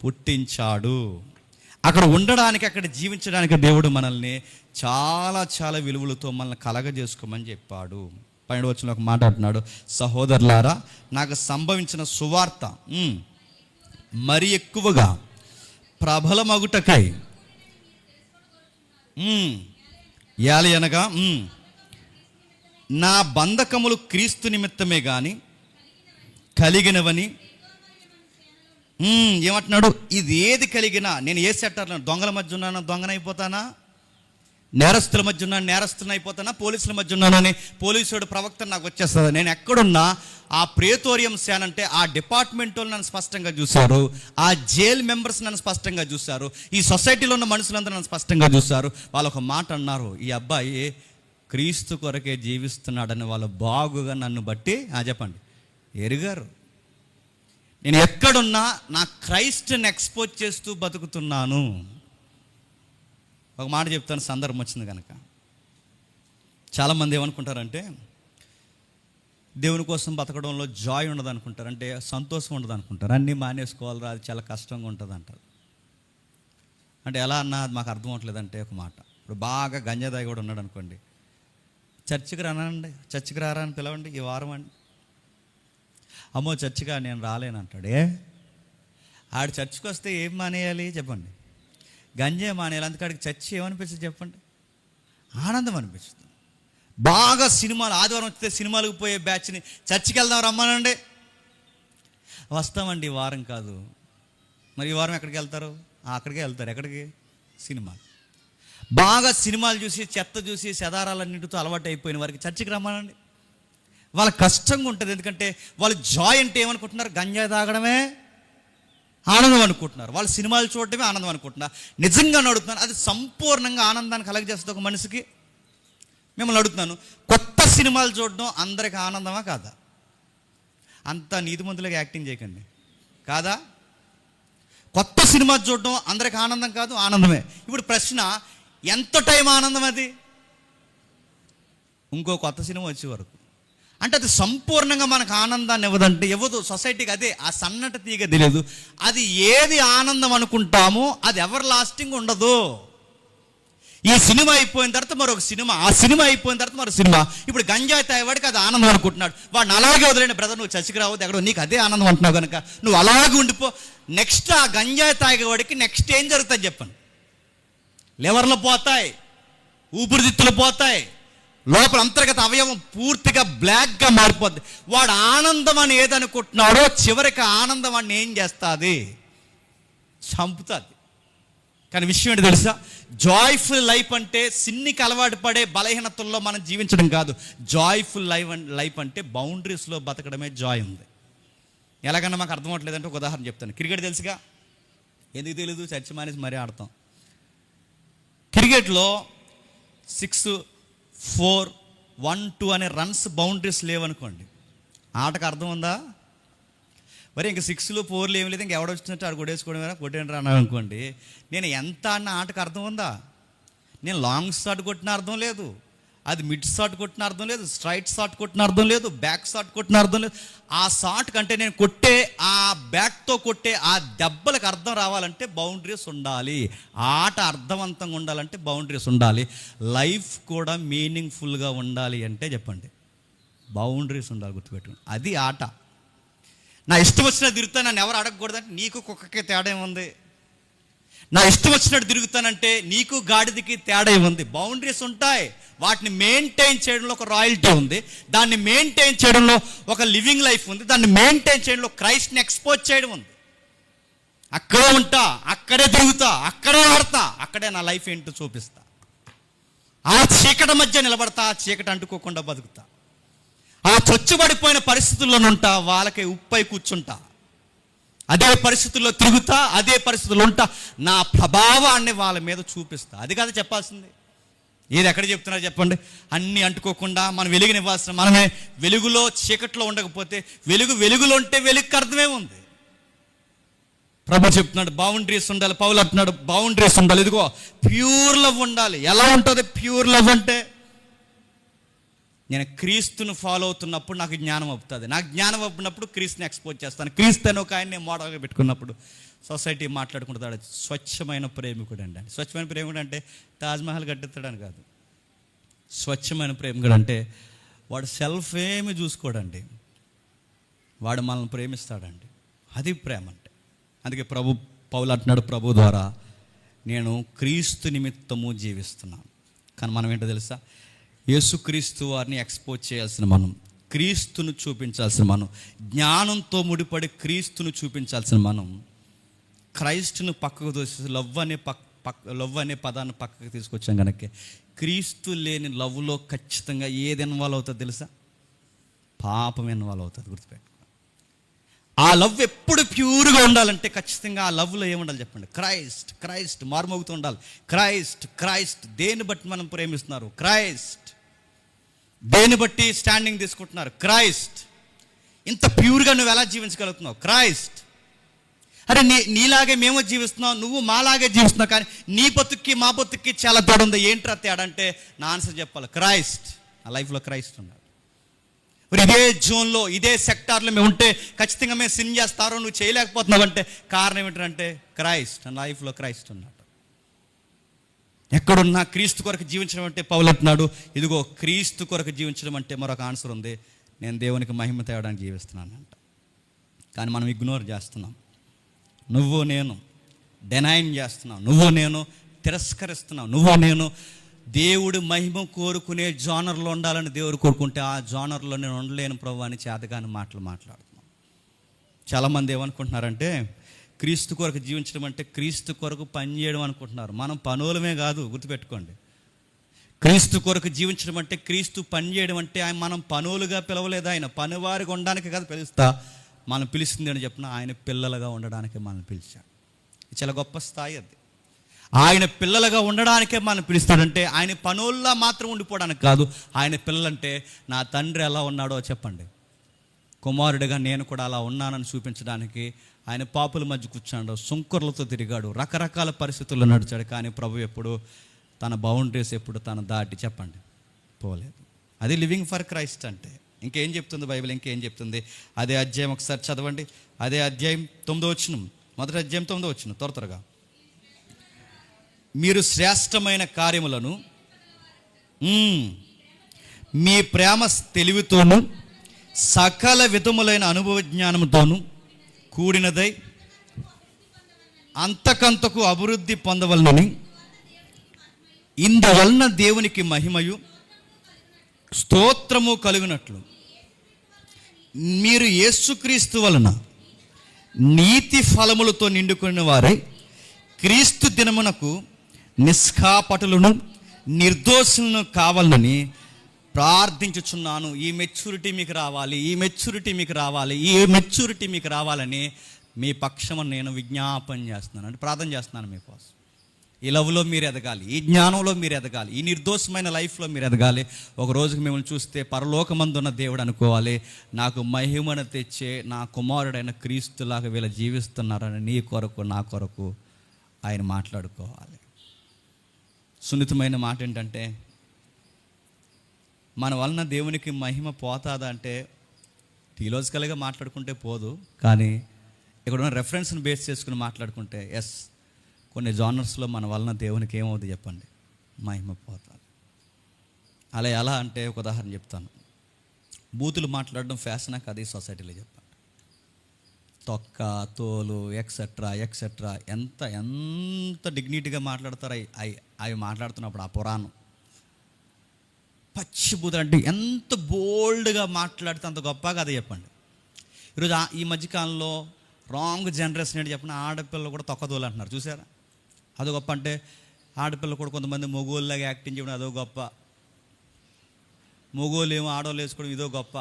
పుట్టించాడు. అక్కడ ఉండడానికి, అక్కడ జీవించడానికి దేవుడు మనల్ని చాలా చాలా విలువలతో మనల్ని కలగజేసుకోమని చెప్పాడు. 12వ వచనంలో ఒక మాట అంటున్నాడు, సహోదరులారా నాకు సంభవించిన సువార్త మరి ఎక్కువగా ప్రబలమగుటకై యాలయనగా నా బంధకములు క్రీస్తు నిమిత్తమే గాని కలిగినవని. ఏమంటున్నాడు? ఇది ఏది కలిగినా, నేను ఏ సెక్టార్లో దొంగల మధ్య ఉన్నానా దొంగనైపోతానా? నేరస్తుల మధ్య ఉన్నాను నేరస్తుని అయిపోతానా? పోలీసుల మధ్య ఉన్నానని పోలీసుడు ప్రవక్త నాకు వచ్చేస్తుంది. నేను ఎక్కడున్నా ఆ ప్రేతోరియం సేన అంటే ఆ డిపార్ట్మెంట్ వాళ్ళు నన్ను స్పష్టంగా చూశారు, ఆ జైల్ మెంబర్స్ నన్ను స్పష్టంగా చూశారు, ఈ సొసైటీలో ఉన్న మనుషులందరూ నన్ను స్పష్టంగా చూశారు. వాళ్ళు ఒక మాట అన్నారు, ఈ అబ్బాయి క్రీస్తు కొరకే జీవిస్తున్నాడని వాళ్ళు బాగుగా నన్ను బట్టి చెప్పండి ఎరిగారు. నేను ఎక్కడున్నా నా క్రైస్ట్ని ఎక్స్పోజ్ చేస్తూ బతుకుతున్నాను. ఒక మాట చెప్తాను, సందర్భం వచ్చింది కనుక. చాలామంది ఏమనుకుంటారంటే దేవుని కోసం బతకడంలో జాయ్ ఉండదు అనుకుంటారు, అంటే సంతోషం ఉండదు అనుకుంటారు. అన్నీ మానేసుకోవాలిరా, అది చాలా కష్టంగా ఉంటుంది అంటారు. అంటే ఎలా అన్నా అది మాకు అర్థం అవ్వట్లేదంటే ఒక మాట. ఇప్పుడు బాగా గంజాదాయి కూడా ఉన్నాడు అనుకోండి, చర్చికి రానండి, చర్చికి రారా అని పిలవండి, ఈ వారం అండి. అమ్మో చర్చిగా నేను రాలేను అంటాడు. ఆడు చర్చికి వస్తే ఏం మానేయాలి చెప్పండి? గంజే మానేయాలి. అందుకాడికి చర్చి ఏమనిపిస్తుంది చెప్పండి? ఆనందం అనిపిస్తుంది. బాగా సినిమాలు, ఆదివారం వస్తే సినిమాలకు పోయే బ్యాచ్ని చర్చికి వెళ్దాం రమ్మానండి, వస్తామండి. ఈ వారం కాదు. మరి ఈ వారం ఎక్కడికి వెళ్తారు? అక్కడికే వెళ్తారు. ఎక్కడికి? సినిమాలు. బాగా సినిమాలు చూసి చెత్త చూసి సెదారాలన్నింటితో అలవాటు అయిపోయిన వారికి చర్చికి రమ్మానండి. వాళ్ళ కష్టంగా ఉంటుంది. ఎందుకంటే వాళ్ళు జాయ్ అంటే ఏమనుకుంటున్నారు? గంజాయి తాగడమే ఆనందం అనుకుంటున్నారు, వాళ్ళు సినిమాలు చూడటమే ఆనందం అనుకుంటున్నారు. నిజంగా అడుగుతున్నాను, అది సంపూర్ణంగా ఆనందాన్ని కలగజేస్తుంది ఒక మనిషికి? మిమ్మల్ని అడుగుతున్నాను, కొత్త సినిమాలు చూడడం అందరికి ఆనందమా కాదా? అంత నీతిమంతులుగా యాక్టింగ్ చేయకండి, కాదా? కొత్త సినిమా చూడడం అందరికి ఆనందం కాదు, ఆనందమే. ఇప్పుడు ప్రశ్న, ఎంత టైం ఆనందం అది? ఇంకో కొత్త సినిమా వచ్చే వరకు. అంటే అది సంపూర్ణంగా మనకు ఆనందాన్ని ఇవ్వదంటే ఇవ్వదు. సొసైటీకి అదే ఆ సన్నటి తీగ తెలియదు. అది ఏది ఆనందం అనుకుంటామో అది ఎవర్ లాస్టింగ్ ఉండదు. ఈ సినిమా అయిపోయిన తర్వాత మరొక సినిమా, ఆ సినిమా అయిపోయిన తర్వాత మరొక సినిమా. ఇప్పుడు గంజాయి తాగేవాడికి అది ఆనందం అనుకుంటున్నాడు, వాడిని అలాగే వదిలేండి. బ్రదర్ నువ్వు చర్చికి రావద్దు, ఎక్కడో నీకు అదే ఆనందం అంటున్నావు కనుక నువ్వు అలాగే ఉండిపో. నెక్స్ట్ ఆ గంజాయి తాగేవాడికి నెక్స్ట్ ఏం జరుగుతుంది చెప్పండి? లివర్లు పోతాయి, ఊపిరితిత్తులు పోతాయి, లోపల అంతర్గత అవయవం పూర్తిగా బ్లాక్గా మారిపోద్ది. వాడు ఆనందం అని ఏదనుకుంటున్నాడో చివరికి ఆనందం అని ఏం చేస్తుంది, చంపుతుంది. కానీ విషయం ఏంటి తెలుసా, జాయ్ఫుల్ లైఫ్ అంటే సిన్నికి అలవాటు పడే బలహీనతల్లో మనం జీవించడం కాదు. జాయ్ఫుల్ లైఫ్ అంటే బౌండరీస్లో బతకడమే జాయ్ ఉంది. ఎలాగన్నా మాకు అర్థం అవ్వట్లేదంటే ఒక ఉదాహరణ చెప్తాను. క్రికెట్ తెలుసుగా, ఎందుకు తెలీదు, చర్చ మానేసి మరీ ఆడతాం. క్రికెట్లో 6, 4, 1, 2 అనే రన్స్ బౌండరీస్ లేవనుకోండి, ఆటకు అర్థం ఉందా? మరి ఇంక 6లు 4లు ఏమి లేదు, ఇంక ఎవడొచ్చినట్టు ఆడు కొట్టేసుకోవడం కొట్టేయండి అన్నాడు అనుకోండి, నేను ఎంత అన్న ఆటకు అర్థం ఉందా? నేను లాంగ్ షాట్ కొట్టిన అర్థం లేదు, అది మిడ్ షాట్ కొట్టిన అర్థం లేదు, స్ట్రైట్ షాట్ కొట్టిన అర్థం లేదు, బ్యాక్ షాట్ కొట్టిన అర్థం లేదు. ఆ షాట్ కంటే నేను కొట్టే ఆ బ్యాట్తో కొట్టే ఆ దెబ్బలకు అర్థం రావాలంటే బౌండరీస్ ఉండాలి. ఆట అర్థవంతంగా ఉండాలంటే బౌండరీస్ ఉండాలి. లైఫ్ కూడా మీనింగ్ఫుల్గా ఉండాలి అంటే చెప్పండి, బౌండరీస్ ఉండాలి. గుర్తుపెట్టుకోండి, అది ఆట. నా ఇష్టం వచ్చినట్టు తిరుగుతాను, నన్ను ఎవరు అడగకూడదంటే నీకు కుక్కకి తేడా ఏముంది? నా ఇష్టం వచ్చినట్టు తిరుగుతానంటే నీకు గాడిదకి తేడా ఏముంది? బౌండరీస్ ఉంటాయి. వాటిని మెయింటైన్ చేయడంలో ఒక రాయల్టీ ఉంది, దాన్ని మెయింటైన్ చేయడంలో ఒక లివింగ్ లైఫ్ ఉంది, దాన్ని మెయింటైన్ చేయడంలో క్రైస్ట్ని ఎక్స్పోజ్ చేయడం ఉంది. అక్కడే ఉంటా, అక్కడే తిరుగుతా, అక్కడే ఆడతా, అక్కడే నా లైఫ్ ఏంటో చూపిస్తా. ఆ చీకటి మధ్య నిలబడతా, ఆ చీకటి అంటుకోకుండా బతుకుతా. ఆ చొచ్చుబడిపోయిన పరిస్థితుల్లో ఉంటా, వాళ్ళకి ఉప్పై కూర్చుంటా, అదే పరిస్థితుల్లో తిరుగుతా, అదే పరిస్థితుల్లో ఉంటా, నా ప్రభావాన్ని వాళ్ళ మీద చూపిస్తా. అది కాదు చెప్పాల్సింది. ఏది ఎక్కడ చెప్తున్నారు చెప్పండి? అన్నీ అంటుకోకుండా మనం వెలుగునివ్వాల్సిన మనమే వెలుగులో చీకట్లో ఉండకపోతే వెలుగులో ఉంటే వెలుగుకి అర్థమే ఉంది. ప్రభు చెప్తున్నాడు బౌండరీస్ ఉండాలి, పౌలు అంటున్నాడు బౌండరీస్ ఉండాలి. ఇదిగో ప్యూర్ లవ్ ఉండాలి. ఎలా ఉంటుంది ప్యూర్ లవ్ అంటే? నేను క్రీస్తును ఫాలో అవుతున్నప్పుడు నాకు జ్ఞానం అవుతుంది, నాకు జ్ఞానం అవ్వనప్పుడు క్రీస్తుని ఎక్స్పోజ్ చేస్తాను. క్రీస్తు అని ఒక ఆయన మోడల్గా పెట్టుకున్నప్పుడు సొసైటీ మాట్లాడుకుంటాడు స్వచ్ఛమైన ప్రేమికుడు అండి. స్వచ్ఛమైన ప్రేమికుడు అంటే తాజ్మహల్ కట్టెత్తాడని కాదు. స్వచ్ఛమైన ప్రేమికుడు అంటే వాడు సెల్ఫ్ ఏమి చూసుకోడండి, వాడు మనల్ని ప్రేమిస్తాడండి. అది ప్రేమ అంటే. అందుకే పౌలు అంటున్నాడు ప్రభు ద్వారా నేను క్రీస్తు నిమిత్తము జీవిస్తున్నాను. కానీ మనం ఏంటో తెలుసా, యేసుక్రీస్తు వారిని ఎక్స్పోజ్ చేయాల్సిన మనం, క్రీస్తును చూపించాల్సిన మనం, జ్ఞానంతో ముడిపడి క్రీస్తును చూపించాల్సిన మనం క్రైస్ట్ను పక్కకు తోసి లవ్ అనే పదాన్ని పక్కకు తీసుకొచ్చాం కనుక క్రీస్తు లేని లవ్లో ఖచ్చితంగా ఏది ఇన్వాల్వ్ అవుతుంది తెలుసా? పాపం ఇన్వాల్వ్ అవుతుంది. గుర్తుపెట్టుకో. ఆ లవ్ ఎప్పుడు ప్యూర్గా ఉండాలంటే ఖచ్చితంగా ఆ లవ్లో ఏముండాలి చెప్పండి? క్రైస్ట్ మారుమోగుతూ ఉండాలి. క్రైస్ట్ దేన్ని బట్టి మనం ప్రేమిస్తున్నారు? క్రైస్ట్. దేన్ని బట్టి స్టాండింగ్ తీసుకుంటున్నారు? క్రైస్ట్. ఇంత ప్యూర్గా నువ్వు ఎలా జీవించగలుగుతున్నావు? క్రైస్ట్. అరే నీలాగే మేము జీవిస్తున్నావు, నువ్వు మాలాగే జీవిస్తున్నావు, కానీ నీ బతుక్కి మా బతుక్కి చాలా తేడా ఉంది. ఏంట్రా తేడా అంటే నా ఆన్సర్ చెప్పాలి, క్రైస్ట్. నా లైఫ్లో క్రైస్ట్ ఉన్నాడు. మరి ఇదే జోన్లో ఇదే సెక్టార్లో మేము ఉంటే ఖచ్చితంగా మేము సిన్ చేస్తారో నువ్వు చేయలేకపోతున్నావు అంటే కారణం ఏంటంటే క్రైస్ట్. నా లైఫ్లో క్రైస్ట్ ఉన్నాడు. ఎక్కడున్నా క్రీస్తు కొరకు జీవించడం అంటే పౌలు అంటున్నాడు ఇదిగో క్రీస్తు కొరకు జీవించడం అంటే మరొక ఆన్సర్ ఉంది, నేను దేవునికి మహిమ తేవడానికి జీవిస్తున్నాను అంట. కానీ మనం ఇగ్నోర్ చేస్తున్నాం. నువ్వు నేను డెనైన్ చేస్తున్నావు, నువ్వు నేను తిరస్కరిస్తున్నావు, నువ్వు నేను దేవుడు మహిమ కోరుకునే జానర్లో ఉండాలని దేవుడు కోరుకుంటే ఆ జానర్లో నేను ఉండలేను ప్రభు అని చేతగాని మాటలు మాట్లాడుతున్నాం. చాలామంది ఏమనుకుంటున్నారంటే క్రీస్తు కొరకు జీవించడం అంటే క్రీస్తు కొరకు పని చేయడం అనుకుంటున్నారు. మనం పనులమే కాదు, గుర్తుపెట్టుకోండి. క్రీస్తు కొరకు జీవించడం అంటే క్రీస్తు పని చేయడం అంటే ఆయన మనం పనులుగా పిలవలేదు, ఆయన పనివారిగా ఉండడానికి కాదు పిలుస్తా, మనం పిలుస్తుంది అని చెప్పిన ఆయన పిల్లలుగా ఉండడానికి మనం పిలిచాడు. చాలా గొప్ప స్థాయి అది. ఆయన పిల్లలుగా ఉండడానికే మనం పిలుస్తాడంటే ఆయన పనుల్లో మాత్రం ఉండిపోవడానికి కాదు. ఆయన పిల్లలంటే నా తండ్రి ఎలా ఉన్నాడో చెప్పండి, కుమారుడిగా నేను కూడా అలా ఉన్నానని చూపించడానికి ఆయన పాపుల మధ్య కూర్చున్నాడు, సుంకర్లతో తిరిగాడు, రకరకాల పరిస్థితుల్లో నడిచాడు. కానీ ప్రభు ఎప్పుడు తన బౌండరీస్ ఎప్పుడు తన దాటి చెప్పండి పోలేదు. అది లివింగ్ ఫర్ క్రైస్ట్ అంటే. ఇంకేం చెప్తుంది బైబిల్, ఇంకేం చెప్తుంది? అదే అధ్యాయం ఒకసారి చదవండి. అదే అధ్యాయం 9వ వచనం, మొదటి అధ్యాయం 9వ వచనం త్వరగా. మీరు శ్రేష్టమైన కార్యములను మీ ప్రేమ తెలివితోనూ సకల విధములైన అనుభవ జ్ఞానముతోనూ కూడినదై అంతకంతకు అభివృద్ధి పొందవలనని ఇందువలన దేవునికి మహిమయు స్తోత్రము కలుగునట్లు మీరు యేసుక్రీస్తు వలన నీతి ఫలములతో నిండుకున్న వారై క్రీస్తు దినమునకు నిష్కాపటులను నిర్దోషులను కావాలని ప్రార్థించుచున్నాను. ఈ మెచ్యూరిటీ మీకు రావాలి, ఈ మెచ్యూరిటీ మీకు రావాలి, ఈ మెచ్యూరిటీ మీకు రావాలని మీ పక్షము నేను విజ్ఞాపన చేస్తున్నాను, అంటే ప్రార్థన చేస్తున్నాను మీకోసం. ఈ లవ్లో మీరు ఎదగాలి, ఈ జ్ఞానంలో మీరు ఎదగాలి, ఈ నిర్దోషమైన లైఫ్లో మీరు ఎదగాలి. ఒక రోజుకి మిమ్మల్ని చూస్తే పరలోకమందున్న దేవుడు అనుకోవాలి, నాకు మహిమను తెచ్చే నా కుమారుడైన క్రీస్తులాగా వీళ్ళు జీవిస్తున్నారని నీ కొరకు నా కొరకు ఆయన మాట్లాడుకోవాలి. సున్నితమైన మాట ఏంటంటే, మన వలన దేవునికి మహిమ పోతాదా అంటే థియలాజికల్గా మాట్లాడుకుంటే పోదు, కానీ ఇక్కడ ఉన్న రెఫరెన్స్ని బేస్ చేసుకుని మాట్లాడుకుంటే ఎస్, కొన్ని జానర్స్లో మన వలన దేవునికి ఏమవుతుంది చెప్పండి, మహిమ పోతుంది. అలా ఎలా అంటే ఒక ఉదాహరణ చెప్తాను. బూతులు మాట్లాడడం ఫ్యాషనా కాదు ఈ సొసైటీలో చెప్పండి. తొక్క, తోలు, ఎక్సెట్రా ఎక్సెట్రా, ఎంత ఎంత డిగ్నిటీగా మాట్లాడతారు అవి మాట్లాడుతున్నప్పుడు. ఆ పురాణం పచ్చి బూతులు అంటే ఎంత బోల్డ్గా మాట్లాడితే అంత గొప్ప కదా చెప్పండి. ఈరోజు ఈ మధ్యకాలంలో రాంగ్ జనరేషన్ ఏంటి చెప్పండి, ఆడపిల్లలు కూడా తొక్కదోలు అంటున్నారు, చూసారా? అదో గొప్ప అంటే ఆడపిల్లలు కూడా కొంతమంది మొగోళ్ళలాగా యాక్టింగ్ చేయడం అదో గొప్ప, మొగోళ్ళు ఏమో ఆడవాళ్ళు వేసుకోవడం ఇదో గొప్ప.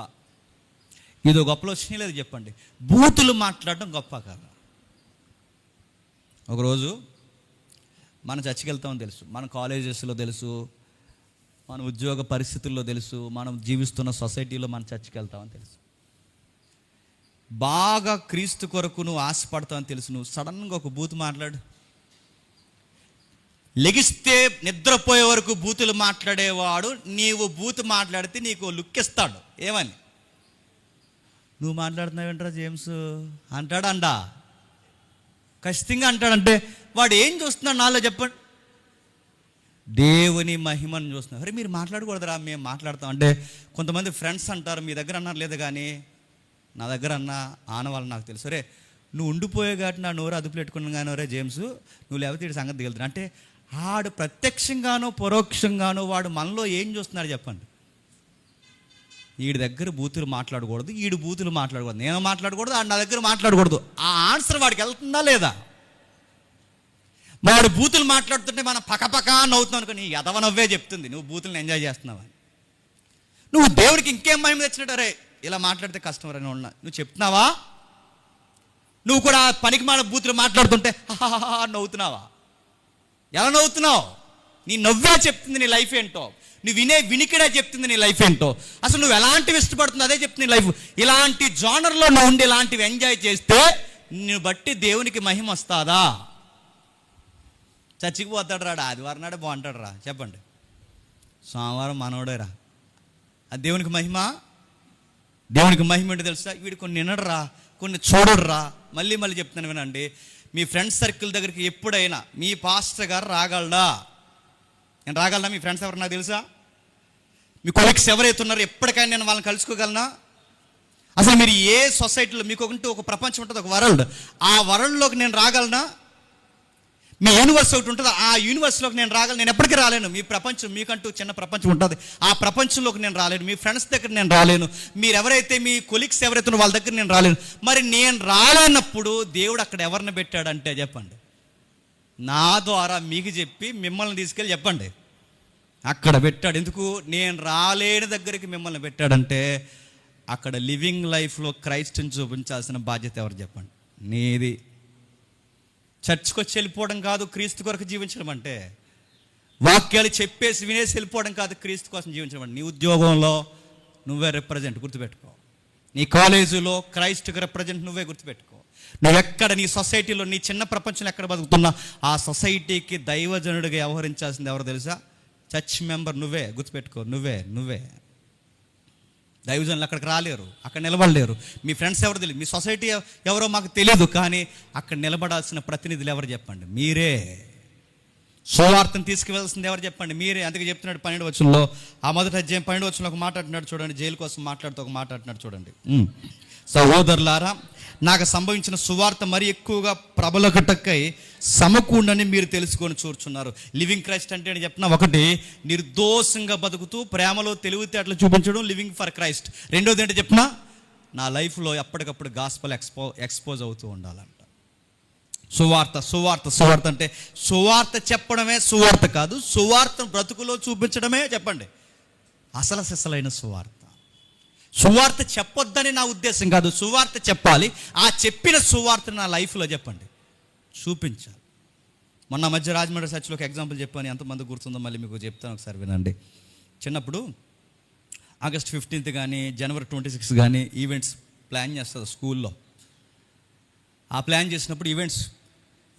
ఇదో గొప్పలో వచ్చినాయి లేదు చెప్పండి. బూతులు మాట్లాడడం గొప్ప కదా. ఒకరోజు మనం చర్చికి వెళ్తామని తెలుసు, మన కాలేజెస్లో తెలుసు, మన ఉద్యోగ పరిస్థితుల్లో తెలుసు, మనం జీవిస్తున్న సొసైటీలో మనం చర్చికి వెళ్తామని తెలుసు, బాగా క్రీస్తు కొరకు నువ్వు ఆశపడతావని తెలుసు. నువ్వు సడన్గా ఒక బూతు మాట్లాడు, లెగిస్తే నిద్రపోయే వరకు బూతులు మాట్లాడేవాడు నీవు బూతు మాట్లాడితే నీకు లుక్ ఇస్తాడు. ఏమని, నువ్వు మాట్లాడుతున్నావేంట్రా జేమ్స్ అంటాడా? ఖచ్చితంగా అంటాడంటే వాడు ఏం చూస్తున్నాడు నాలో చెప్పండి? దేవుని మహిమను చూస్తున్నారు. అరే మీరు మాట్లాడకూడదురా, మేము మాట్లాడతాం అంటే కొంతమంది ఫ్రెండ్స్ అంటారు, మీ దగ్గర అన్నారు లేదు కానీ నా దగ్గర అన్న ఆనవాళ్ళు నాకు తెలుసు. అరే నువ్వు ఉండిపోయే కాబట్టి నా నోరు అదుపు పెట్టుకున్నాను కానీ రే జేమ్స్, నువ్వు లేకపోతే వీడి సంగతి దిగులుతున్నా అంటే ఆడు ప్రత్యక్షంగానో పరోక్షంగానో వాడు మనలో ఏం చూస్తున్నాడు చెప్పండి. వీడి దగ్గర బూతులు మాట్లాడకూడదు, వీడు బూతులు మాట్లాడకూడదు, నేను మాట్లాడకూడదు, ఆడు నా దగ్గర మాట్లాడకూడదు. ఆ ఆన్సర్ వాడికి వెళ్తుందా లేదా? వాడు బూతులు మాట్లాడుతుంటే మనం పక్కపక్క నవ్వుతున్నావు అనుకో, నీ ఎదవ నవ్వే చెప్తుంది నువ్వు బూతులను ఎంజాయ్ చేస్తున్నావు అని. నువ్వు దేవుడికి ఇంకేం మహిమ తెచ్చినట్టు, అరే ఇలా మాట్లాడితే కష్టం రా నువ్వు చెప్తున్నావా? నువ్వు కూడా పనికి మాల బూతులు మాట్లాడుతుంటే నవ్వుతున్నావా? ఎలా నవ్వుతున్నావు? నీ నవ్వే చెప్తుంది నీ లైఫ్ ఏంటో, నువ్వు వినే వినికిడే చెప్తుంది నీ లైఫ్ ఏంటో, అసలు నువ్వు ఎలాంటివి ఇష్టపడుతున్నావు అదే చెప్తుంది నీ లైఫ్. ఇలాంటి జానర్లో నువ్వు ఉండి ఇలాంటివి ఎంజాయ్ చేస్తే నిన్ను బట్టి దేవునికి మహిమ వస్తుందా? చర్చికి పోతాడు రాడు, ఆదివారం నాడే బాగుంటాడు రా చెప్పండి, సోమవారం మనోడే రా, అది దేవునికి మహిమ? దేవునికి మహిమ ఏంటో తెలుసా? వీడు కొన్ని వినడరా, కొన్ని చూడడురా. మళ్ళీ చెప్తున్నాను వినండి, మీ ఫ్రెండ్స్ సర్కిల్ దగ్గరికి ఎప్పుడైనా మీ పాస్టర్ గారు రాగలడా? నేను రాగలనా? మీ ఫ్రెండ్స్ ఎవరు నాకు తెలుసా? మీ కొలీగ్స్ ఎవరైతే ఉన్నారో ఎప్పటికైనా నేను వాళ్ళని కలుసుకోగలనా? అసలు మీరు ఏ సొసైటీలో మీకు ఒక ప్రపంచం ఉంటుంది, ఒక వరల్డ్, ఆ వరల్డ్లోకి నేను రాగలనా? మీ యూనివర్స్ ఒకటి ఉంటుంది, ఆ యూనివర్స్లోకి నేను రాగలను? నేను ఎప్పటికీ రాలేను. మీ ప్రపంచం, మీకంటూ చిన్న ప్రపంచం ఉంటుంది, ఆ ప్రపంచంలోకి నేను రాలేను. మీ ఫ్రెండ్స్ దగ్గర నేను రాలేను, మీరు ఎవరైతే మీ కొలీగ్స్ ఎవరైతే వాళ్ళ దగ్గర నేను రాలేను. మరి నేను రాలేనప్పుడు దేవుడు అక్కడ ఎవరిని పెట్టాడంటే చెప్పండి, నా ద్వారా మీకు చెప్పి మిమ్మల్ని తీసుకెళ్ళి చెప్పండి అక్కడ పెట్టాడు. ఎందుకు? నేను రాలేని దగ్గరికి మిమ్మల్ని పెట్టాడంటే అక్కడ లివింగ్ లైఫ్లో క్రైస్ట్ని చూపించాల్సిన బాధ్యత ఎవరు చెప్పండి? నీది. చర్చ్కి వచ్చి వెళ్ళిపోవడం కాదు క్రీస్తు కొరకు జీవించడం అంటే, వాక్యాలు చెప్పేసి వినేసి వెళ్ళిపోవడం కాదు క్రీస్తు కోసం జీవించడం అంటే. నీ ఉద్యోగంలో నువ్వే రిప్రజెంట్, గుర్తుపెట్టుకో. నీ కాలేజీలో క్రైస్ట్కి రిప్రజెంట్ నువ్వే, గుర్తుపెట్టుకో. నువ్వు ఎక్కడ, నీ సొసైటీలో, నీ చిన్న ప్రపంచంలో ఎక్కడ బతుకుతున్నా ఆ సొసైటీకి దైవజనుడిగా వ్యవహరించాల్సింది ఎవరు తెలుసా? చర్చ్ మెంబర్ నువ్వే, గుర్తుపెట్టుకో. నువ్వే దైవజనులు అక్కడికి రాలేరు, అక్కడ నిలబడలేరు. మీ ఫ్రెండ్స్ ఎవరు తెలియదు, మీ సొసైటీ ఎవరో మాకు తెలియదు, కానీ అక్కడ నిలబడాల్సిన ప్రతినిధులు ఎవరు చెప్పండి? మీరే. సువార్తను తీసుకువెళ్ళాల్సింది ఎవరు చెప్పండి? మీరే. అందుకే చెప్తున్నాడు 12వ వచనంలో, ఆ మొదటి అధ్యాయం 12వ వచనంలో ఒక మాట అంటున్నాడు చూడండి, జైలు కోసం మాట్లాడుతూ ఒక మాట అంటున్నాడు చూడండి. సహోదరులారా, నాకు సంభవించిన సువార్త మరి ఎక్కువగా ప్రబలకటకై సమకూడని మీరు తెలుసుకొని చూచున్నారు. లివింగ్ క్రైస్ట్ అంటే అని చెప్పిన, ఒకటి నిర్దోషంగా బతుకుతూ ప్రేమలో తెలివితేటలు చూపించడం లివింగ్ ఫర్ క్రైస్ట్. రెండోది ఏంటో చెప్పిన, నా లైఫ్లో ఎప్పటికప్పుడు గాస్పల్ ఎక్స్పోజ్ అవుతూ ఉండాలంట. సువార్త అంటే సువార్త చెప్పడమే సువార్త కాదు, సువార్త బ్రతుకులో చూపించడమే చెప్పండి అసలు సిసలైన సువార్త. సువార్త చెప్పొద్దని నా ఉద్దేశం కాదు, సువార్త చెప్పాలి. ఆ చెప్పిన సువార్త నా లైఫ్లో చెప్పండి, చూపించాలి. మొన్న మధ్య రాజమండ్రి చర్చ్లో ఒక ఎగ్జాంపుల్ చెప్పాను, ఎంతమంది గుర్తుందో మళ్ళీ మీకు చెప్తాను, ఒకసారి వినండి. చిన్నప్పుడు ఆగస్ట్ 15th కానీ జనవరి 26 కానీ ఈవెంట్స్ ప్లాన్ చేస్తారు స్కూల్లో. ఆ ప్లాన్ చేసినప్పుడు ఈవెంట్స్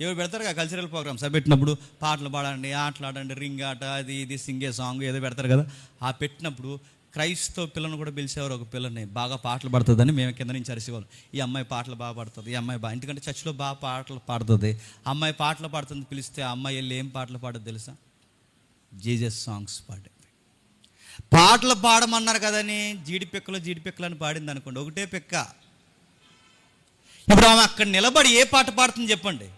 ఎవరు పెడతారు కదా, కల్చరల్ ప్రోగ్రామ్స్ అవి పెట్టినప్పుడు పాటలు పాడండి, ఆటలాడండి, రింగ్ ఆట, అది ఇది సింగే సాంగ్ ఏదో పెడతారు కదా. ఆ పెట్టినప్పుడు క్రైస్తవ పిల్లను కూడా పిలిచేవారు. ఒక పిల్లని బాగా పాటలు పడుతుందని మేము కింద నుంచి అరిసేవాళ్ళం, ఈ అమ్మాయి పాటలు బాగా పాడుతుంది, ఈ అమ్మాయి ఎందుకంటే చర్చిలో బాగా పాటలు పాడుతుంది, అమ్మాయి పాటలు పాడుతుంది. పిలిస్తే ఆ అమ్మాయి వెళ్ళి ఏం పాటలు పాడదు తెలుసా? జీజస్ సాంగ్స్ పాడింది. పాటలు పాడమన్నారు కదని జీడిపెక్కలు అని పాడింది అనుకోండి, ఒకటే పెక్క. ఇప్పుడు ఆమె అక్కడ నిలబడి ఏ పాట పాడుతుంది చెప్పండి?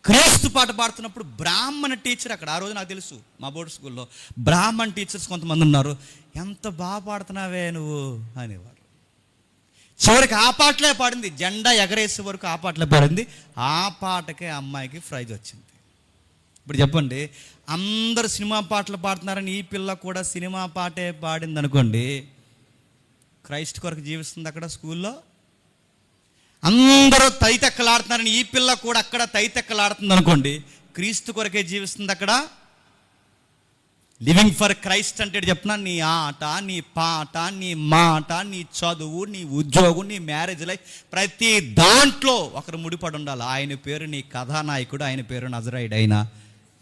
క్రీస్తు పాట పాడుతున్నప్పుడు బ్రాహ్మణ టీచర్ అక్కడ, ఆ రోజు నాకు తెలుసు మా బోర్డు స్కూల్లో బ్రాహ్మణ టీచర్స్ కొంతమంది ఉన్నారు, ఎంత బాగా పాడుతున్నావే నువ్వు అనేవారు. చివరికి ఆ పాటలే పాడింది, జెండా ఎగరేసే వరకు ఆ పాటలే పాడింది. ఆ పాటకే అమ్మాయికి ప్రైజ్ వచ్చింది. ఇప్పుడు చెప్పండి, అందరు సినిమా పాటలు పాడుతున్నారని ఈ పిల్ల కూడా సినిమా పాటే పాడింది అనుకోండి, క్రైస్ట్ కొరకు జీవిస్తుంది అక్కడ స్కూల్లో. అందరూ తైతెక్కలాడుతున్నారని ఈ పిల్ల కూడా అక్కడ తైతెక్కలాడుతుంది అనుకోండి, క్రీస్తు కొరకే జీవిస్తుంది అక్కడ. లివింగ్ ఫర్ క్రైస్ట్ అంటే చెప్పిన, నీ ఆట, నీ పాట, నీ మాట, నీ చదువు, నీ ఉద్యోగం, నీ మ్యారేజ్ లైఫ్, ప్రతి దాంట్లో ఒకరు ముడిపడి ఉండాలి. ఆయన పేరు నీ కథానాయకుడు, ఆయన పేరు నజరేయుడు అయిన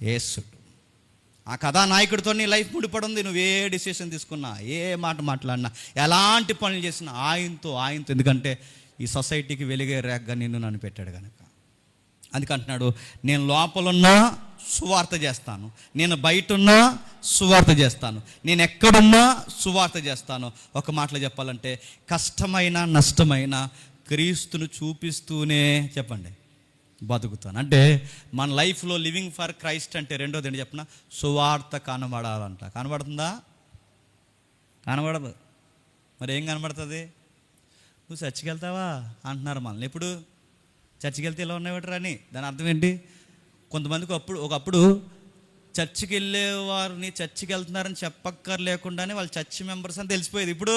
యేసుడు. ఆ కథానాయకుడితో నీ లైఫ్ ముడిపడి ఉంది. నువ్వు ఏ డిసిషన్ తీసుకున్నా, ఏ మాట మాట్లాడినా, ఎలాంటి పనులు చేసినా ఆయనతో. ఎందుకంటే ఈ సొసైటీకి వెలిగే రేగ్గా నన్ను పెట్టాడు కనుక. అందుకంటున్నాడు, నేను లోపలున్నా సువార్త చేస్తాను, నేను బయటున్నా సువార్త చేస్తాను, నేను ఎక్కడున్నా సువార్త చేస్తాను. ఒక మాటలో చెప్పాలంటే కష్టమైన నష్టమైన క్రీస్తును చూపిస్తూనే చెప్పండి బతుకుతాను. అంటే మన లైఫ్లో లివింగ్ ఫర్ క్రైస్ట్ అంటే రెండోది ఏంటి చెప్పిన, సువార్త కనబడాలంట. కనబడుతుందా? కనబడదు. మరి ఏం కనబడుతుంది? నువ్వు చర్చికి వెళ్తావా అంటున్నారు మనల్ని. ఎప్పుడు చర్చికి వెళ్తే ఇలా ఉన్నాయట అని దాని అర్థం ఏంటి? కొంతమందికి ఒకప్పుడు చర్చికి వెళ్ళేవారిని చర్చికి వెళ్తున్నారని చెప్పక్కర్లేకుండానే వాళ్ళు చర్చి మెంబర్స్ అని తెలిసిపోయేది. ఇప్పుడు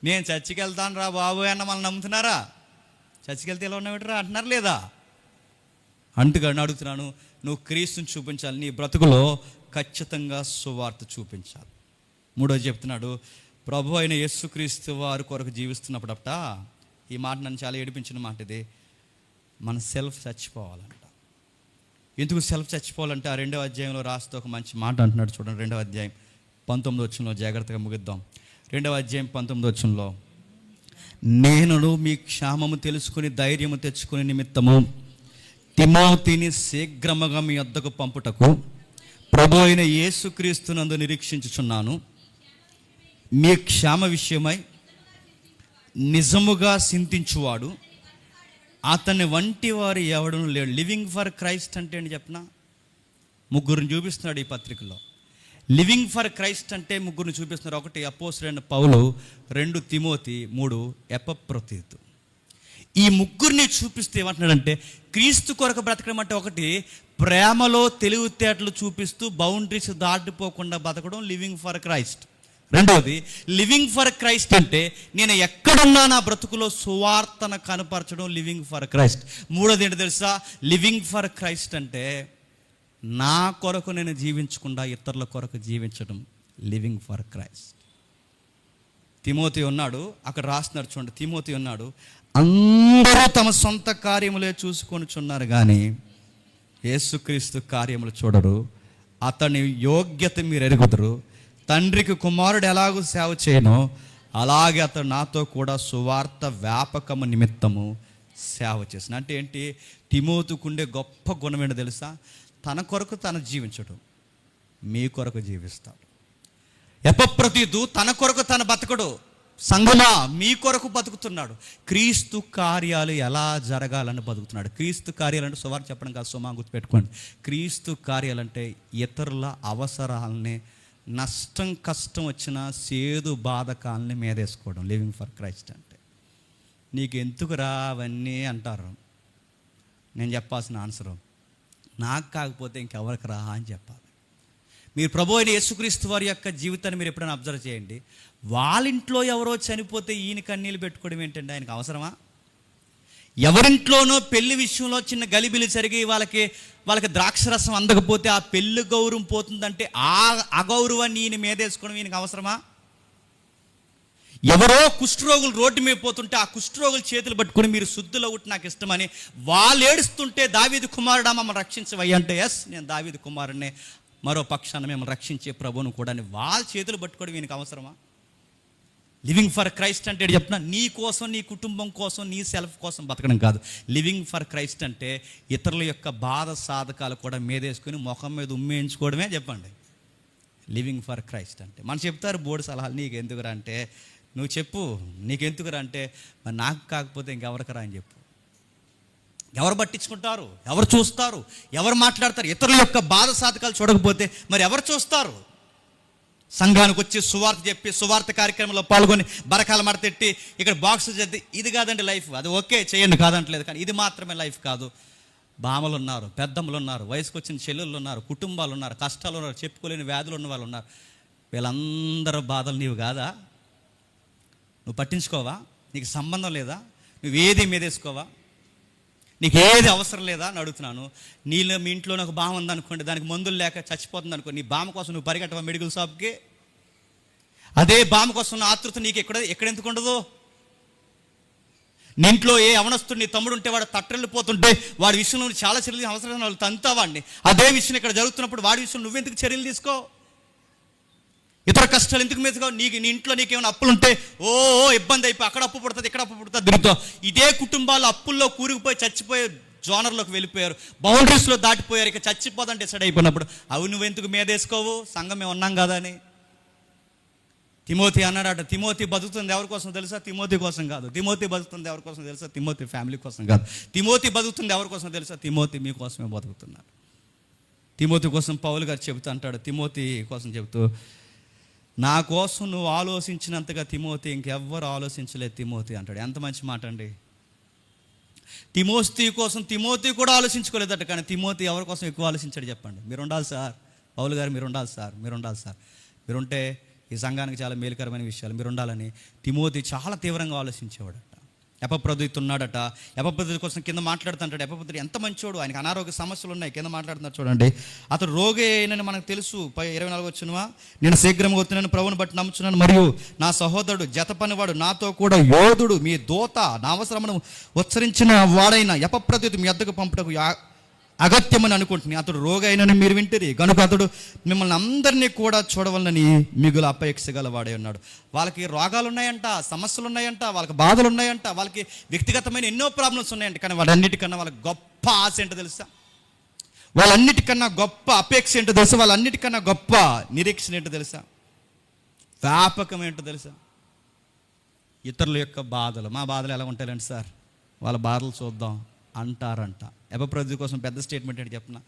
నేను చర్చికి వెళ్తాను రా బాబు అన్న మనల్ని నమ్ముతున్నారా? చర్చికి వెళ్తే ఇలా ఉన్నాయట అంటున్నారు లేదా? అంటుగాని అడుగుతున్నాను, నువ్వు క్రీస్తుని చూపించాలి, నీ బ్రతుకులో ఖచ్చితంగా సువార్త చూపించాలి. మూడోది చెప్తున్నాడు, ప్రభు అయిన యేసుక్రీస్తు వారి కొరకు జీవిస్తున్నప్పుడట, ఈ మాట నన్ను చాలా ఏడిపించిన మాట ఇది, మన సెల్ఫ్ చచ్చిపోవాలంట. ఎందుకు సెల్ఫ్ చచ్చిపోవాలంటే ఆ 2వ అధ్యాయంలో రాస్తూ ఒక మంచి మాట అంటున్నాడు. చూడండి, 2వ అధ్యాయం 19వ వచనంలో, జాగ్రత్తగా ముగిద్దాం. 2వ అధ్యాయం 19వ వచనంలో, నేను మీ క్షేమము తెలుసుకుని ధైర్యము తెచ్చుకునే నిమిత్తము తిమోతిని శీఘ్రముగా మీ వద్దకు పంపుటకు ప్రభు అయిన యేసుక్రీస్తునందు నిరీక్షించుచున్నాను. మీ క్షేమ విషయమై నిజముగా చింతించువాడు అతని వంటి వారు ఎవడను లేడు. లివింగ్ ఫర్ క్రైస్ట్ అంటే ఏంటి చెప్పిన? ముగ్గురిని చూపిస్తున్నాడు ఈ పత్రికలో. లివింగ్ ఫర్ క్రైస్ట్ అంటే ముగ్గురిని చూపిస్తున్నారు. 1 అపోస్తలుడైన పౌలు, 2 తిమోతి, 3 ఎపఫ్రొదితు. ఈ ముగ్గురిని చూపిస్తే ఏమంటున్నాడంటే, క్రీస్తు కొరకు బ్రతకడం అంటే ఒకటి ప్రేమలో తెలివితేటలు చూపిస్తూ బౌండరీస్ దాటిపోకుండా బతకడం లివింగ్ ఫర్ క్రైస్ట్. రెండవది లివింగ్ ఫర్ క్రైస్ట్ అంటే నేను ఎక్కడున్నా నా బ్రతుకులో సువార్తను కనపరచడం లివింగ్ ఫర్ క్రైస్ట్. మూడోది ఏంటి తెలుసా? లివింగ్ ఫర్ క్రైస్ట్ అంటే నా కొరకు నేను జీవించకుండా ఇతరుల కొరకు జీవించడం లివింగ్ ఫర్ క్రైస్ట్. తిమోతి ఉన్నాడు, అక్కడ రాస్తున్నారు చూడండి, తిమోతి ఉన్నాడు, అందరూ తమ సొంత కార్యములే చూసుకొనిచున్నారు కానీ యేసుక్రీస్తు కార్యములు చూడరు. అతని యోగ్యత మీరు ఎరుగుదురు. తండ్రికి కుమారుడు ఎలాగూ సేవ చేయనో అలాగే అతను నాతో కూడా సువార్త వ్యాపకము నిమిత్తము సేవ చేసిన. అంటే ఏంటి? తిమోతికుండే గొప్ప గుణం ఏంటో తెలుసా? తన కొరకు తను జీవించడం, మీ కొరకు జీవిస్తాడు. ఎపఫ్రొదితు తన కొరకు తన బతకడు, సంఘమా మీ కొరకు బతుకుతున్నాడు. క్రీస్తు కార్యాలు ఎలా జరగాలని బతుకుతున్నాడు. క్రీస్తు కార్యాలంటే సువార్త చెప్పడం కాదు, సుమా గుర్తుపెట్టుకోండి. క్రీస్తు కార్యాలంటే ఇతరుల అవసరాలని, నష్టం కష్టం వచ్చిన సేదు బాధకాలని మీదేసుకోవడం. లివింగ్ ఫర్ క్రైస్ట్ అంటే నీకు ఎందుకురా అవన్నీ అంటారు. నేను చెప్పాల్సిన ఆన్సరు, నాకు కాకపోతే ఇంకెవరికి రా అని చెప్పాలి. మీరు ప్రభు అయిన యేసుక్రీస్తు వారి యొక్క జీవితాన్ని మీరు ఎప్పుడైనా అబ్జర్వ్ చేయండి. వాళ్ళ ఇంట్లో ఎవరో చనిపోతే ఈయన కన్నీళ్ళు పెట్టుకోవడం ఏంటంటే ఆయనకు అవసరమా? ఎవరింట్లోనో పెళ్లి విషయంలో చిన్న గలిబిలి జరిగి వాళ్ళకి ద్రాక్షరసం అందకపోతే ఆ పెళ్లి గౌరవం పోతుందంటే ఆ అగౌరవాన్ని ఈయన మీదేసుకోవడం ఈయనకు అవసరమా? ఎవరో కుష్ఠరోగులు రోడ్డు మీద పోతుంటే ఆ కుష్ఠరోగులు చేతులు పట్టుకుని మీరు శుద్ధులు ఒకటి నాకు ఇష్టమని వాళ్ళు ఏడుస్తుంటే దావీదు కుమారుడా మమ్మల్ని రక్షించవయ్య అంటే, ఎస్ నేను దావీదు కుమారుడినే, మరో పక్షాన మేము రక్షించే ప్రభువును కూడా వాళ్ళ చేతులు పట్టుకోవడం ఈయనకు అవసరమా? లివింగ్ ఫర్ క్రైస్ట్ అంటే చెప్తున్నా, నీ కోసం, నీ కుటుంబం కోసం, నీ సెల్ఫ్ కోసం బతకడం కాదు. లివింగ్ ఫర్ క్రైస్ట్ అంటే ఇతరుల యొక్క బాధ సాధకాలు కూడా మీదేసుకుని ముఖం మీద ఉమ్మేయించుకోవడమే చెప్పండి లివింగ్ ఫర్ క్రైస్ట్ అంటే. మనం చెప్తారు బోర్డు సలహాలు, నీకు ఎందుకురా అంటే నువ్వు చెప్పు, నీకెందుకురా అంటే మరి నాకు కాకపోతే ఇంకెవరికరా అని చెప్పు. ఎవరు పట్టించుకుంటారు? ఎవరు చూస్తారు? ఎవరు మాట్లాడతారు? ఇతరుల యొక్క బాధ సాధకాలు చూడకపోతే మరి ఎవరు చూస్తారు? సంఘానికి వచ్చి సువార్త చెప్పి సువార్త కార్యక్రమంలో పాల్గొని బరకాల మడతెట్టి ఇక్కడ బాక్స్ చేద్ది, ఇది కాదండి లైఫ్. అది ఓకే చేయండి కాదంటలేదు, కానీ ఇది మాత్రమే లైఫ్ కాదు. బామలు ఉన్నారు, పెద్దమ్మలు ఉన్నారు, వయసుకు వచ్చిన చెల్లెళ్ళు ఉన్నారు, కుటుంబాలు ఉన్నారు, కష్టాలు ఉన్నారు, చెప్పుకోలేని వ్యాధులు ఉన్న వాళ్ళు ఉన్నారు. వీళ్ళందరూ బాధలు నీవు కాదా? నువ్వు పట్టించుకోవా? నీకు సంబంధం లేదా? నువ్వేది మీదేసుకోవా? నీకు ఏది అవసరం లేదా అని అడుగుతున్నాను. నీళ్ళు మీ ఇంట్లో ఒక బామ ఉందనుకోండి, దానికి మందులు లేక చచ్చిపోతుంది అనుకో, నీ బామ కోసం నువ్వు పరిగెట్టవా మెడికల్ షాప్కి? అదే బామ కోసం ఉన్న ఆతృత నీకు ఎక్కడెందుకు ఉండదు? నీ ఇంట్లో ఏ అవనస్తుడు నీ తమ్ముడు ఉంటే వాడు తట్టెళ్ళిపోతుంటే వాడి విషయంలో చాలా చర్యలు అవసరం వాళ్ళు తంతా వాడిని. అదే విషయం ఇక్కడ జరుగుతున్నప్పుడు వాడి విషయంలో నువ్వెందుకు చర్యలు తీసుకో? ఇతర కష్టాలు ఎందుకు మీదుగా? నీ ఇంట్లో నీకేమైనా అప్పులుంటే ఓ ఇబ్బంది అయిపోయి అక్కడ అప్పు పుడుతుంది, ఇక్కడ అప్పు పుడుతుంది తిరుగుతావు. ఇదే కుటుంబాలు అప్పుల్లో కూరుకుపోయి చచ్చిపోయే జోనర్లోకి వెళ్ళిపోయారు, బౌండరీస్లో దాటిపోయారు, ఇక చచ్చిపోదంటే డిసైడ్ అయిపోయినప్పుడు అవి నువ్వెందుకు మీదేసుకోవు? సంఘం మేము ఉన్నాం కదా అని. తిమోతి అన్నాడట, తిమోతి బతుకుతుంది ఎవరి కోసం తెలుసా? తిమోతి కోసం కాదు. తిమోతి బతుకుతుంది ఎవరి కోసం తెలుసా? తిమోతి ఫ్యామిలీ కోసం కాదు. తిమోతి బతుకుతుంది ఎవరి కోసం తెలుసా? తిమోతి మీ కోసమే బతుకుతున్నాడు. తిమోతి కోసం పౌలు గారు చెబుతూ అంటాడు, తిమోతి కోసం చెబుతూ, నా కోసం నువ్వు ఆలోచించినంతగా తిమోతి ఇంకెవ్వరు ఆలోచించలేదు తిమోతి అంటాడు. ఎంత మంచి మాట అండి. తిమోతి కోసం తిమోతి కూడా ఆలోచించుకోలేదట, కానీ తిమోతి ఎవరి కోసం ఎక్కువ ఆలోచించాడు చెప్పండి? మీరు ఉండాలి సార్, పౌలు గారు మీరు ఉండాలి సార్, మీరు ఉండాలి సార్, మీరుంటే ఈ సంఘానికి చాలా మేలుకరమైన విషయాలు మీరు ఉండాలని తిమోతి చాలా తీవ్రంగా ఆలోచించేవాడట. ఎపఫ్రొదితు ఉన్నాడట, ఎపఫ్రొదితు కోసం కింద మాట్లాడుతుంటాడు. ఎపఫ్రొదితు ఎంత మంచోడు, ఆయనకు అనారోగ్య సమస్యలు ఉన్నాయి, కింద మాట్లాడుతున్నారు చూడండి. అతడు రోగి అయినని మనకు తెలుసు. 24 వచ్చినవా, నేను శీఘ్రంగా వస్తున్నాను, ప్రభువుని బట్టి నమ్ముచున్నాను, మరియు నా సహోదరుడు జత పనివాడు నాతో కూడా యోధుడు మీ దోత నా అవసరమును ఉచ్చరించిన వాడైన ఎపఫ్రొదితు మీ వద్దకు పంపుటకు అగత్యమని అనుకుంటున్నాను. అతడు రోగి అయినని మీరు వింటిరి కనుక అతడు మిమ్మల్ని అందరినీ కూడా చూడవలనని మిగులు అపేక్ష గలవాడే ఉన్నాడు. వాళ్ళకి రోగాలు ఉన్నాయంట, సమస్యలు ఉన్నాయంట, వాళ్ళకి బాధలు ఉన్నాయంట, వాళ్ళకి వ్యక్తిగతమైన ఎన్నో ప్రాబ్లమ్స్ ఉన్నాయంట, కానీ వాళ్ళన్నిటికన్నా వాళ్ళకి గొప్ప ఆశ ఏంటో తెలుసా? వాళ్ళన్నిటికన్నా గొప్ప అపేక్ష ఏంటో తెలుసా? వాళ్ళన్నిటికన్నా గొప్ప నిరీక్షణ ఏంటో తెలుసా? వ్యాపకం ఏంటో తెలుసా? ఇతరుల యొక్క బాధలు. మా బాధలు ఎలా ఉంటాయండి సార్, వాళ్ళ బాధలు చూద్దాం అంటారంట. ఎపఫ్రొదితు కోసం పెద్ద స్టేట్మెంట్ ఏంటి చెప్పిన,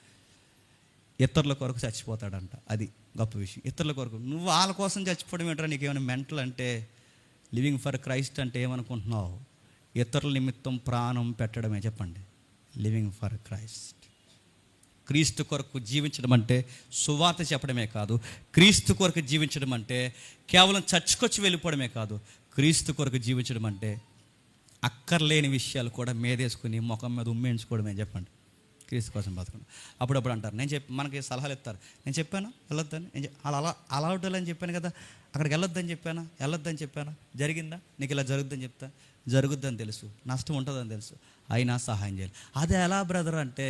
ఇతరుల కొరకు చచ్చిపోతాడంట. అది గొప్ప విషయం. ఇతరుల కొరకు. నువ్వు వాళ్ళ కోసం చచ్చిపోవడం ఏంటో, నీకేమైనా మెంటల్ అంటే? లివింగ్ ఫర్ క్రైస్ట్ అంటే ఏమనుకుంటున్నావు? ఇతరుల నిమిత్తం ప్రాణం పెట్టడమే చెప్పండి లివింగ్ ఫర్ క్రైస్ట్. క్రీస్తు కొరకు జీవించడం అంటే సువార్త చెప్పడమే కాదు. క్రీస్తు కొరకు జీవించడం అంటే కేవలం చర్చ్కొచ్చి వెళ్ళిపోవడమే కాదు. క్రీస్తు కొరకు జీవించడం అంటే అక్కర్లేని విషయాలు కూడా మీదేసుకుని ముఖం మీద ఉమ్మేయించుకోవడమే చెప్పండి క్రీస్తు కోసం బతకండి. అప్పుడప్పుడు అంటారు, మనకి సలహాలు ఇస్తారు, నేను చెప్పాను వెళ్ళొద్దని, అలా ఉండాలని చెప్పాను కదా, అక్కడికి వెళ్ళొద్దని చెప్పానా, జరిగిందా? నీకు ఇలా జరుగుద్దని చెప్తా, జరుగుద్దని తెలుసు, నష్టం ఉంటుందని తెలుసు, అయినా సహాయం చేయాలి. అదే ఎలా బ్రదర్ అంటే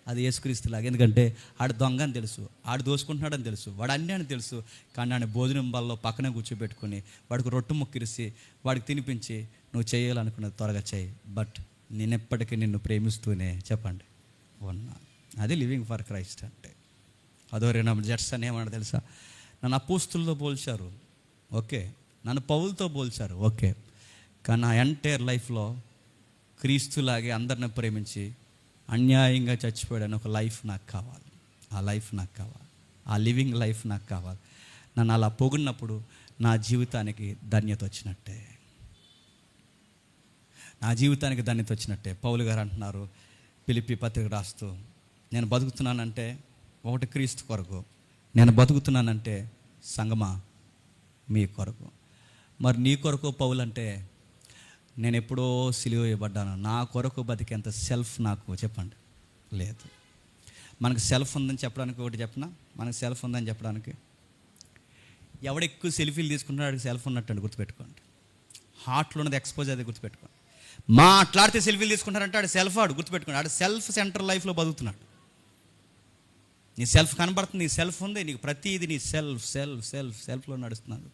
అది యేసుక్రీస్తులాగా. ఎందుకంటే ఆడు దొంగ అని తెలుసు, ఆడు దోసుకుంటున్నాడని తెలుసు, వాడు అన్నీ అని తెలుసు, కానీ ఆయన భోజనం బల్లో పక్కనే కూర్చోబెట్టుకుని వాడికి రొట్టె ముక్కిరిసి వాడికి తినిపించి నువ్వు చేయాలనుకున్నది త్వరగా చేయి, బట్ నేనెప్పటికీ నిన్ను ప్రేమిస్తూనే చెప్పండి ఉన్నా. అది లివింగ్ ఫర్ క్రైస్ట్ అంటే. అదో 2 జడ్స్ అని ఏమన్నా తెలుసా, నన్ను అపోస్తులతో పోల్చారు. ఓకే, నన్ను పౌలుతో పోల్చారు, ఓకే. కానీ నా ఎంటైర్ లైఫ్లో క్రీస్తులాగే అందరిని ప్రేమించి అన్యాయంగా చచ్చిపోయాడని ఒక లైఫ్ నాకు కావాలి. ఆ లైఫ్ నాకు కావాలి, ఆ లివింగ్ లైఫ్ నాకు కావాలి. నన్ను అలా పొగిడినప్పుడు నా జీవితానికి ధన్యత వచ్చినట్టే, నా జీవితానికి ధన్యత వచ్చినట్టే. పౌలు గారు అంటున్నారు ఫిలిప్పీ పత్రిక రాస్తూ, నేను బతుకుతున్నానంటే ఒకటి క్రీస్తు కొరకు, నేను బతుకుతున్నానంటే సంగమా మీ కొరకు. మరి నీ కొరకు పౌలు అంటే నేను ఎప్పుడో సిలువ వేయబడ్డాను, నా కొరకు బతికేంత సెల్ఫ్ నాకు చెప్పండి లేదు. మనకు సెల్ఫ్ ఉందని చెప్పడానికి ఒకటి చెప్పనా, మనకు సెల్ఫ్ ఉందని చెప్పడానికి ఎవడెక్కువ సెల్ఫీలు తీసుకుంటున్నాడు సెల్ఫ్ ఉన్నట్టు గుర్తుపెట్టుకోండి. హార్ట్లో ఉన్నది ఎక్స్పోజ్ అది గుర్తుపెట్టుకోండి. మాట్లాడితే సెల్ఫీలు తీసుకుంటారంటే ఆడు సెల్ఫ్, ఆడు గుర్తుపెట్టుకోండి. ఆడు సెల్ఫ్ సెంటర్ లైఫ్లో బతుకుతున్నాడు. నీ సెల్ఫ్ కనబడుతుంది, నీ సెల్ఫ్ ఉంది, నీకు ప్రతిదీ నీ సెల్ఫ్ సెల్ఫ్ సెల్ఫ్ సెల్ఫ్లో నడుస్తున్నాడు.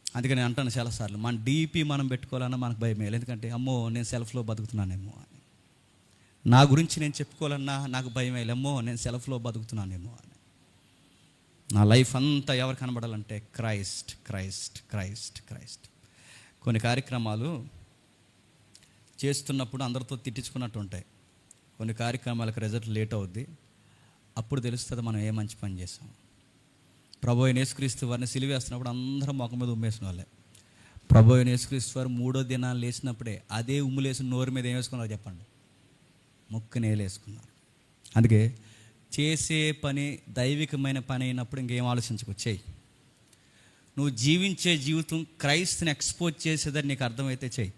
అందుకని నేను అంటాను చాలాసార్లు, మన డీపీ మనం పెట్టుకోవాలన్నా మనకు భయమే. ఎందుకంటే అమ్మో నేను సెల్ఫ్లో బతుకుతున్నానేమో అని, నా గురించి నేను చెప్పుకోవాలన్నా నాకు భయమే, అమ్మో నేను సెల్ఫ్లో బతుకుతున్నానేమో అని. నా లైఫ్ అంతా ఎవరు కనబడాలంటే క్రైస్ట్ క్రైస్ట్ క్రైస్ట్ క్రైస్ట్. కొన్ని కార్యక్రమాలు చేస్తున్నప్పుడు అందరితో తిట్టించుకున్నట్టు ఉంటాయి, కొన్ని కార్యక్రమాలకు రిజల్ట్ లేట్ అవుద్ది, అప్పుడు తెలుస్తుంది మనం ఏ మంచి పని చేసాం. ప్రభు అయిన యేసుక్రీస్తు వారిని సిలువేస్తున్నప్పుడు అందరం ముఖం మీద ఉమ్మేసిన వాళ్ళే. ప్రభు అయిన యేసుక్రీస్తు వారు 3వ దినాలు లేచినప్పుడే అదే ఉమ్ములేసిన నోరు మీద ఏం వేసుకున్నారు చెప్పండి, ముక్కు నేలేసుకున్నారు. అందుకే చేసే పని దైవికమైన పని అయినప్పుడు ఇంకేం ఆలోచించుకో, చెయ్యి. నువ్వు జీవించే జీవితం క్రైస్తుని ఎక్స్పోజ్ చేసేదని నీకు అర్థమైతే చెయ్యి.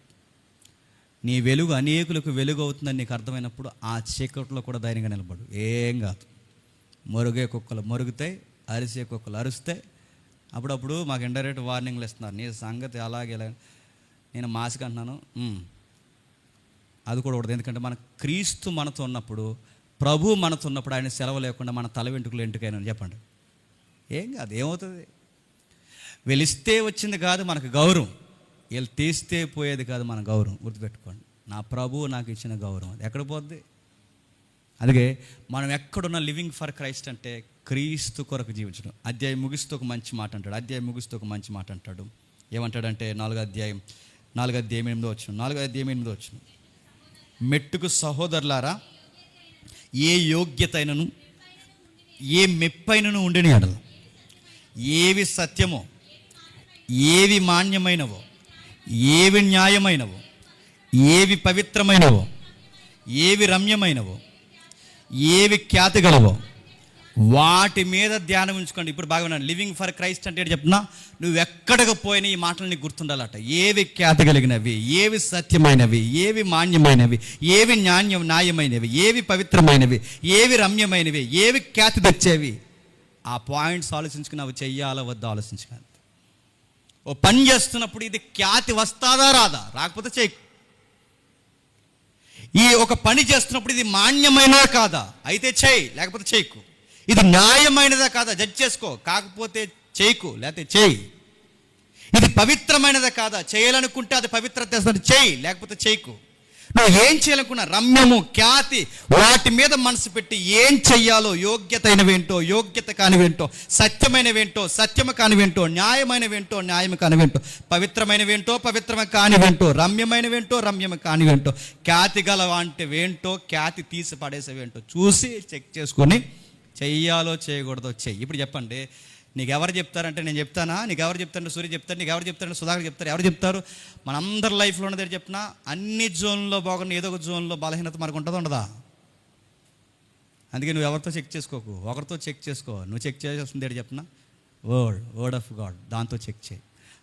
నీ వెలుగు అనేకులకు వెలుగు అవుతుందని నీకు అర్థమైనప్పుడు ఆ చీకట్లో కూడా ధైర్యంగా నిలబడు. ఏం కాదు, మరుగే కుక్కలు మరుగుతాయి, అరిసే కుక్కలు అరుస్తాయి. అప్పుడప్పుడు మాకు ఇండైరెక్ట్ వార్నింగ్లు ఇస్తున్నారు, నీ సంగతి అలాగే. నేను మాసిక అంటున్నాను, అది కూడా ఉండదు. ఎందుకంటే మన క్రీస్తు మనతో ఉన్నప్పుడు, ప్రభు మనతో ఉన్నప్పుడు ఆయన సెలవు లేకుండా మన తల వెంట్రుకలు ఎంటుకైనా చెప్పండి ఏం కాదు, ఏమవుతుంది? వెలిస్తే వచ్చింది కాదు మనకు గౌరవం, వీళ్ళు తీస్తే పోయేది కాదు మన గౌరవం. గుర్తుపెట్టుకోండి, నా ప్రభువు నాకు ఇచ్చిన గౌరవం అది ఎక్కడ పోద్ది? అందుకే మనం ఎక్కడున్న లివింగ్ ఫర్ క్రైస్ట్ అంటే క్రీస్తు కొరకు జీవించడం. అధ్యాయం ముగిస్తూ ఒక మంచి మాట అంటాడు. ఏమంటాడంటే 4వ అధ్యాయం 8వ వచనం, మెట్టుకు సహోదరులారా, ఏ యోగ్యత అయినను ఏ మెప్పైనను ఉండిన ఎడల, ఏవి సత్యమో, ఏవి మాన్యమైనవో, ఏవి న్యాయమైనవో, ఏవి పవిత్రమైనవో, ఏవి రమ్యమైనవో, ఏవి ఖ్యాతి గలవో, వాటి మీద ధ్యానం ఉంచుకోండి. ఇప్పుడు బాగా ఉన్నాను. లివింగ్ ఫర్ క్రైస్ట్ అంటే చెప్తున్నా, నువ్వు ఎక్కడికి పోయినా ఈ మాటలు నీకు గుర్తుండాలట. ఏవి ఖ్యాతి కలిగినవి, ఏవి సత్యమైనవి, ఏవి మాన్యమైనవి, ఏవి న్యాయమైనవి, ఏవి పవిత్రమైనవి, ఏవి రమ్యమైనవి, ఏవి ఖ్యాతి తెచ్చేవి, ఆ పాయింట్స్ ఆలోచించుకుని అవి చెయ్యాలా వద్దా ఆలోచించుకోండి. ఓ పని చేస్తున్నప్పుడు ఇది ఖ్యాతి వస్తాదా రాదా, రాకపోతే చేయకు. ఈ ఒక పని చేస్తున్నప్పుడు ఇది మాన్యమైనదా కాదా, అయితే చేయి, లేకపోతే చేయకు. ఇది న్యాయమైనదా కాదా జడ్జ్ చేసుకో, కాకపోతే చేయకు, లేకపోతే చేయి. ఇది పవిత్రమైనదా కాదా, చేయాలనుకుంటే అది పవిత్రత చేయి, లేకపోతే చేయకు. నువ్వు ఏం చేయాలనుకున్నా, రమ్యము, ఖ్యాతి, వాటి మీద మనసు పెట్టి ఏం చెయ్యాలో, యోగ్యత అయినవేంటో, యోగ్యత కానివేంటో, సత్యమైనవేంటో, సత్యము కానివేంటో, న్యాయమైనవేంటో, న్యాయము కానివేంటో, పవిత్రమైనవేంటో, పవిత్రమ కానివేంటో, రమ్యమైనవేంటో, రమ్యము కానివేంటో, ఖ్యాతి గలవంటివేంటో, ఖ్యాతి తీసి పడేసేవేంటో చూసి చెక్ చేసుకొని చెయ్యాలో చేయకూడదో చెయ్యి. ఇప్పుడు చెప్పండి, నీకు ఎవరు చెప్తారంటే నేను చెప్తానా, నీకు ఎవరు చెప్తారంటే సూర్య చెప్తారు, నీకు ఎవరు చెప్తారంటే సుధాకర్ చెప్తారు, ఎవరు చెప్తారు? మనందరి లైఫ్లో ఉన్నది చెప్పినా, అన్ని జోన్లో బాగున్న ఏదో ఒక జోన్లో బలహీనత మనకు ఉంటుందా ఉండదా? అందుకే నువ్వు ఎవరితో చెక్ చేసుకోకు, ఒకరితో చెక్ చేసుకో. నువ్వు చెక్ చేయాల్సింది ఏంటి చెప్పినా, వర్డ్ ఆఫ్ గాడ్, దాంతో చెక్ చేయి.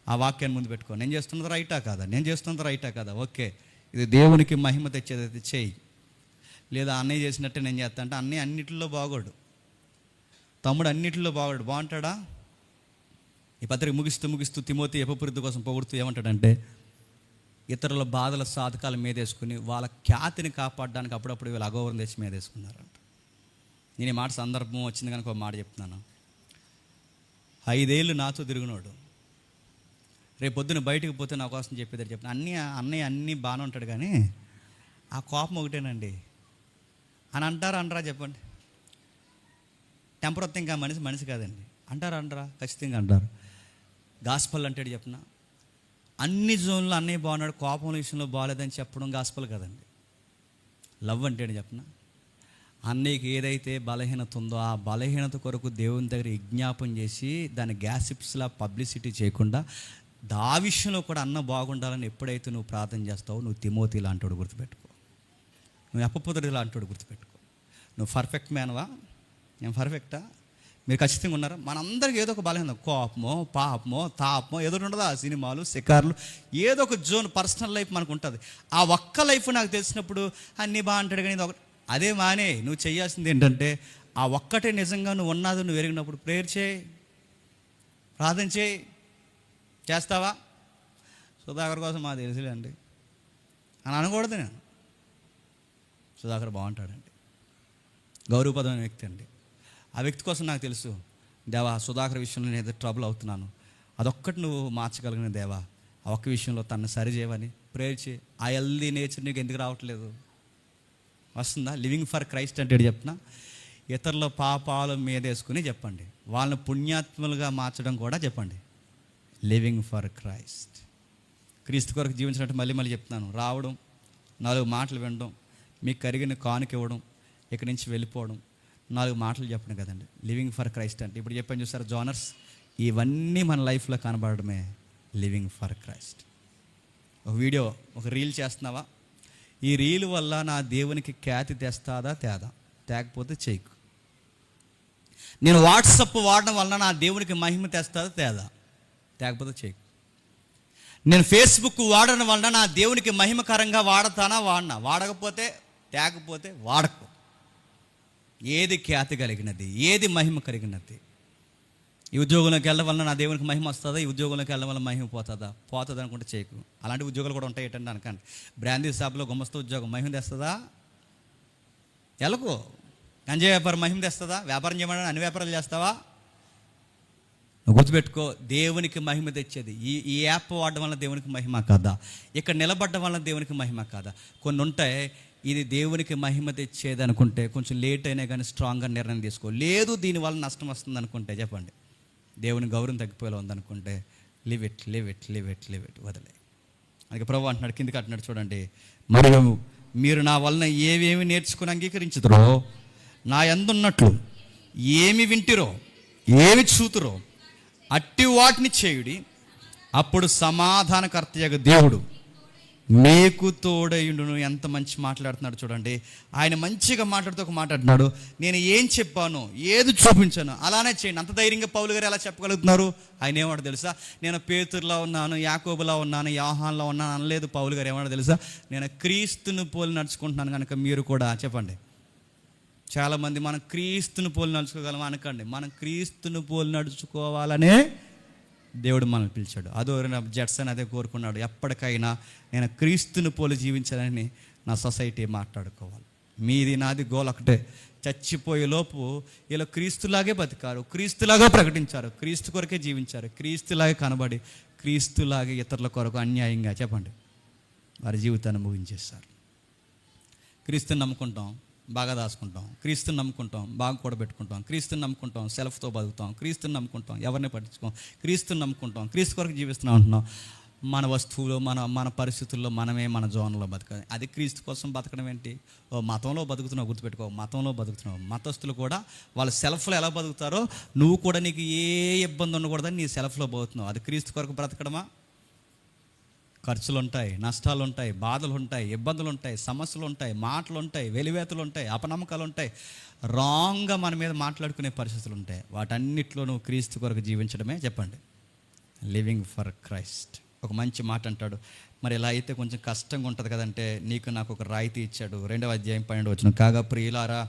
ఆ వాక్యాన్ని ముందు పెట్టుకో. నేను చేస్తున్నది రైటా కాదా, ఓకే, ఇది దేవునికి మహిమ తెచ్చేదైతే చేయి. లేదా అన్నయ్య చేసినట్టే నేను చేస్తా అంటే అన్నయ్య అన్నిటిలో బాగోడు, తమ్ముడు అన్నిటిలో బాగుంటాడా? ఈ పత్రిక ముగిస్తూ తిమోతి ఎపపురుద్దు కోసం పొగుడుతూ ఏమంటాడంటే, ఇతరుల బాధల సాధకాలు మీదేసుకుని వాళ్ళ ఖ్యాతిని కాపాడడానికి అప్పుడప్పుడు వీళ్ళు అగౌరవం తెచ్చి మీదేసుకున్నారంట. నేను ఈ మాట సందర్భం వచ్చింది కనుక ఒక మాట చెప్తున్నాను. 5 ఏళ్ళు నాతో తిరిగినోడు రేపు పొద్దున బయటకు పోతే నా కోసం చెప్పేది చెప్పిన అన్నయ్య అన్నీ బాగానే ఉంటాడు, కానీ ఆ కోపం ఒకటేనండి అని అనరా చెప్పండి. టెంపర్ వస్తే ఇంకా మనిషి కాదండి అంటారా? ఖచ్చితంగా అంటారు. గాస్పల్ అంటాడు చెప్పిన, అన్ని జోన్లో అన్నయ్య బాగున్నాడు, కోపం విషయంలో బాగాలేదని చెప్పడం గాస్పల్ కదండి. లవ్ అంటాడు చెప్పిన, అన్నయ్యకి ఏదైతే బలహీనత ఉందో ఆ బలహీనత కొరకు దేవుని దగ్గర విజ్ఞాపం చేసి దాన్ని గ్యాసిప్స్లా పబ్లిసిటీ చేయకుండా ఆ విషయంలో కూడా అన్న బాగుండాలని ఎప్పుడైతే నువ్వు ప్రార్థన చేస్తావో నువ్వు తిమోతి లాంటివాడు గుర్తుపెట్టుకో, నువ్వు అప్పపుత్రుడి లాంటివాడు గుర్తుపెట్టుకో. నువ్వు పర్ఫెక్ట్ మ్యాన్వా? నేను పర్ఫెక్టా? మీరు ఖచ్చితంగా ఉన్నారా? మనందరికీ ఏదో ఒక బలహీనత, కోపమో పాపమో తాపమో ఏదో ఉండదా, సినిమాలు షికార్లు ఏదో ఒక జోన్ పర్సనల్ లైఫ్ మనకు ఉంటుంది. ఆ ఒక్క లైఫ్ నాకు తెలిసినప్పుడు అన్నీ బాగుంటాడు కానీ ఇది ఒక అదే మానే. నువ్వు చేయాల్సింది ఏంటంటే ఆ ఒక్కటే నిజంగా నువ్వు ఉన్నది నువ్వు ఎరిగినప్పుడు ప్రేయర్ చేయి, ప్రార్థన చేయి. చేస్తావా? సుధాకర్ కోసం మాకు తెలుసులేండి అని అనకూడదు. నేను సుధాకర్ బాగుంటాడండి, గౌరవపదమైన వ్యక్తి అండి, ఆ వ్యక్తి కోసం నాకు తెలుసు. దేవా సుధాకర్ విషయంలో నేను ఏదో ట్రబుల్ అవుతున్నాను, అదొక్కటి నువ్వు మార్చగలిగిన దేవా, ఆ ఒక్క విషయంలో తను సరిచేయమని ప్రేయర్ చేయి. ఆ హెల్దీ నేచర్ నీకు ఎందుకు రావట్లేదు? వస్తుందా? లివింగ్ ఫర్ క్రైస్ట్ అంటే చెప్పిన ఇతరుల పాపాలు మీదేసుకుని చెప్పండి, వాళ్ళని పుణ్యాత్ములుగా మార్చడం కూడా చెప్పండి. లివింగ్ ఫర్ క్రైస్ట్, క్రీస్తు కొరకు జీవించినట్టు మళ్ళీ మళ్ళీ చెప్తున్నాను. రావడం, 4 మాటలు వినడం, మీకు కరిగిన కానుక ఇవ్వడం, ఇక్కడి నుంచి వెళ్ళిపోవడం, 4 మాటలు చెప్పడం కదండి లివింగ్ ఫర్ క్రైస్ట్ అంటే. ఇప్పుడు చెప్పాను చూసారు జోనర్స్, ఇవన్నీ మన లైఫ్లో కనబడడమే లివింగ్ ఫర్ క్రైస్ట్. ఒక వీడియో, ఒక రీల్ చేస్తున్నావా? ఈ రీల్ వల్ల నా దేవునికి ఖ్యాతి తెస్తాదా? తేకపోతే చేయకు. నేను వాట్సప్ వాడడం వల్ల నా దేవునికి మహిమ తెస్తాదా? తేకపోతే చేయకు. నేను ఫేస్బుక్ వాడడం వల్ల నా దేవునికి మహిమకరంగా వాడకపోతే తేకపోతే వాడకు. ఏది ఖ్యాతి కలిగినది, ఏది మహిమ కలిగినది? ఈ ఉద్యోగంలోకి వెళ్ళడం వల్ల నా దేవునికి మహిమ వస్తుందా? ఈ ఉద్యోగంలోకి వెళ్ళడం వల్ల మహిమ పోతుంది అనుకుంటే చేయకు. అలాంటి ఉద్యోగాలు కూడా ఉంటాయి ఏంటంటే అనకండి. బ్రాందీ షాప్లో గుమస్తా ఉద్యోగం మహిమ తెస్తుందా? ఎలకు. గంజా వ్యాపారం మహిమ తెస్తుందా? వ్యాపారం చేయమని అన్ని వ్యాపారాలు చేస్తావా? నువ్వు గుర్తుపెట్టుకో, దేవునికి మహిమ తెచ్చేది ఈ యాప్ వాడడం వల్ల దేవునికి మహిమ కాదా? ఇక్కడ నిలబడడం వల్ల దేవునికి మహిమ కాదా? కొన్ని ఉంటాయి, ఇది దేవునికి మహిమ తెచ్చేది అనుకుంటే కొంచెం లేట్ అయినా కానీ స్ట్రాంగ్గా నిర్ణయం తీసుకో. లేదు దీనివల్ల నష్టం వస్తుంది అనుకుంటే చెప్పండి, దేవుని గౌరవం తగ్గిపోయేలా ఉందనుకుంటే లివ్ ఇట్ వదిలే. అందుకే ప్రభు అంటున్నాడు, కిందికి అంటున్నాడు చూడండి, మరియు మీరు నా వలన ఏవేమి నేర్చుకుని అంగీకరించుదురో, నా యందున్నట్లు ఏమి వింటిరో ఏమి చూతురో అట్టి వాటిని చేయుడి, అప్పుడు సమాధానకర్తయగు దేవుడు మీకు తోడయుండును. ఎంత మంచి మాట్లాడుతున్నాడు చూడండి. ఆయన మంచిగా మాట్లాడుతూ ఒక మాట్లాడుతున్నాడు, నేను ఏం చెప్పాను, ఏది చూపించాను అలానే చేయండి. అంత ధైర్యంగా పౌలు గారు ఎలా చెప్పగలుగుతున్నారు? ఆయన ఏమంటారు తెలుసా? నేను పేతురులా ఉన్నాను, యాకోబులా ఉన్నాను, యోహాన్లా ఉన్నాను అనలేదు. పౌలు గారు ఏమంటారు తెలుసా? నేను క్రీస్తును పోలి నడుచుకుంటున్నాను కనుక మీరు కూడా చెప్పండి. చాలామంది మనం క్రీస్తును పోలి నడుచుకోగలం అనకండి. మనం క్రీస్తును పోలి నడుచుకోవాలనే దేవుడు మనల్ని పిలిచాడు. అదో జడ్సన్ అదే కోరుకున్నాడు, ఎప్పటికైనా నేను క్రీస్తుని పోలి జీవించాలని నా సొసైటీ మాట్లాడుకోవాలి. మీది నాది గోల్ ఒకటే, చచ్చిపోయే లోపు ఇలా క్రీస్తులాగే బతికారు, క్రీస్తులాగా ప్రకటించారు, క్రీస్తు కొరకే జీవించారు, క్రీస్తులాగే కనబడి క్రీస్తులాగే ఇతరుల కొరకు అన్యాయంగా చెప్పండి వారి జీవితాన్ని ముగించేస్తారు. క్రీస్తుని నమ్ముకుంటాం, బాగా దాచుకుంటాం, క్రీస్తుని నమ్ముకుంటాం, బాగా కూడబెట్టుకుంటాం, క్రీస్తుని నమ్ముకుంటాం, సెల్ఫ్తో బతుకుతాం, క్రీస్తుని నమ్ముకుంటాం, ఎవరిని పట్టించుకోం, క్రీస్తుని నమ్ముకుంటాం, క్రీస్తు కొరకు జీవిస్తున్నాం అంటున్నాం. మన వస్తువులు మన పరిస్థితుల్లో మనమే మన జోన్లో బతకాలి. అది క్రీస్తు కోసం బతకడం ఏంటి? ఓ మతంలో బతుకుతున్నావు, గుర్తుపెట్టుకో, మతంలో బతుకుతున్నావు. మతస్థులు కూడా వాళ్ళ సెల్ఫ్లో ఎలా బతుకుతారో నువ్వు కూడా నీకు ఏ ఇబ్బంది ఉండకూడదని నీ సెల్ఫ్లో బతుకుతున్నావు. అది క్రీస్తు కొరకు బ్రతకడమా? ఖర్చులు ఉంటాయి, నష్టాలు ఉంటాయి, బాధలు ఉంటాయి, ఇబ్బందులు ఉంటాయి, సమస్యలు ఉంటాయి, మాటలు ఉంటాయి, వెలివేతలు ఉంటాయి, అపనమ్మకాలు ఉంటాయి, రాంగ్గా మన మీద మాట్లాడుకునే పరిస్థితులు ఉంటాయి. వాటన్నిటిలో నువ్వు క్రీస్తు కొరకు జీవించడమే చెప్పండి లివింగ్ ఫర్ క్రైస్ట్. ఒక మంచి మాట అంటాడు, మరి ఇలా అయితే కొంచెం కష్టంగా ఉంటుంది కదంటే నీకు నాకు ఒక రాయితీ ఇచ్చాడు. 2వ అధ్యాయం 12వ వచనం, కాగా ప్రియులారా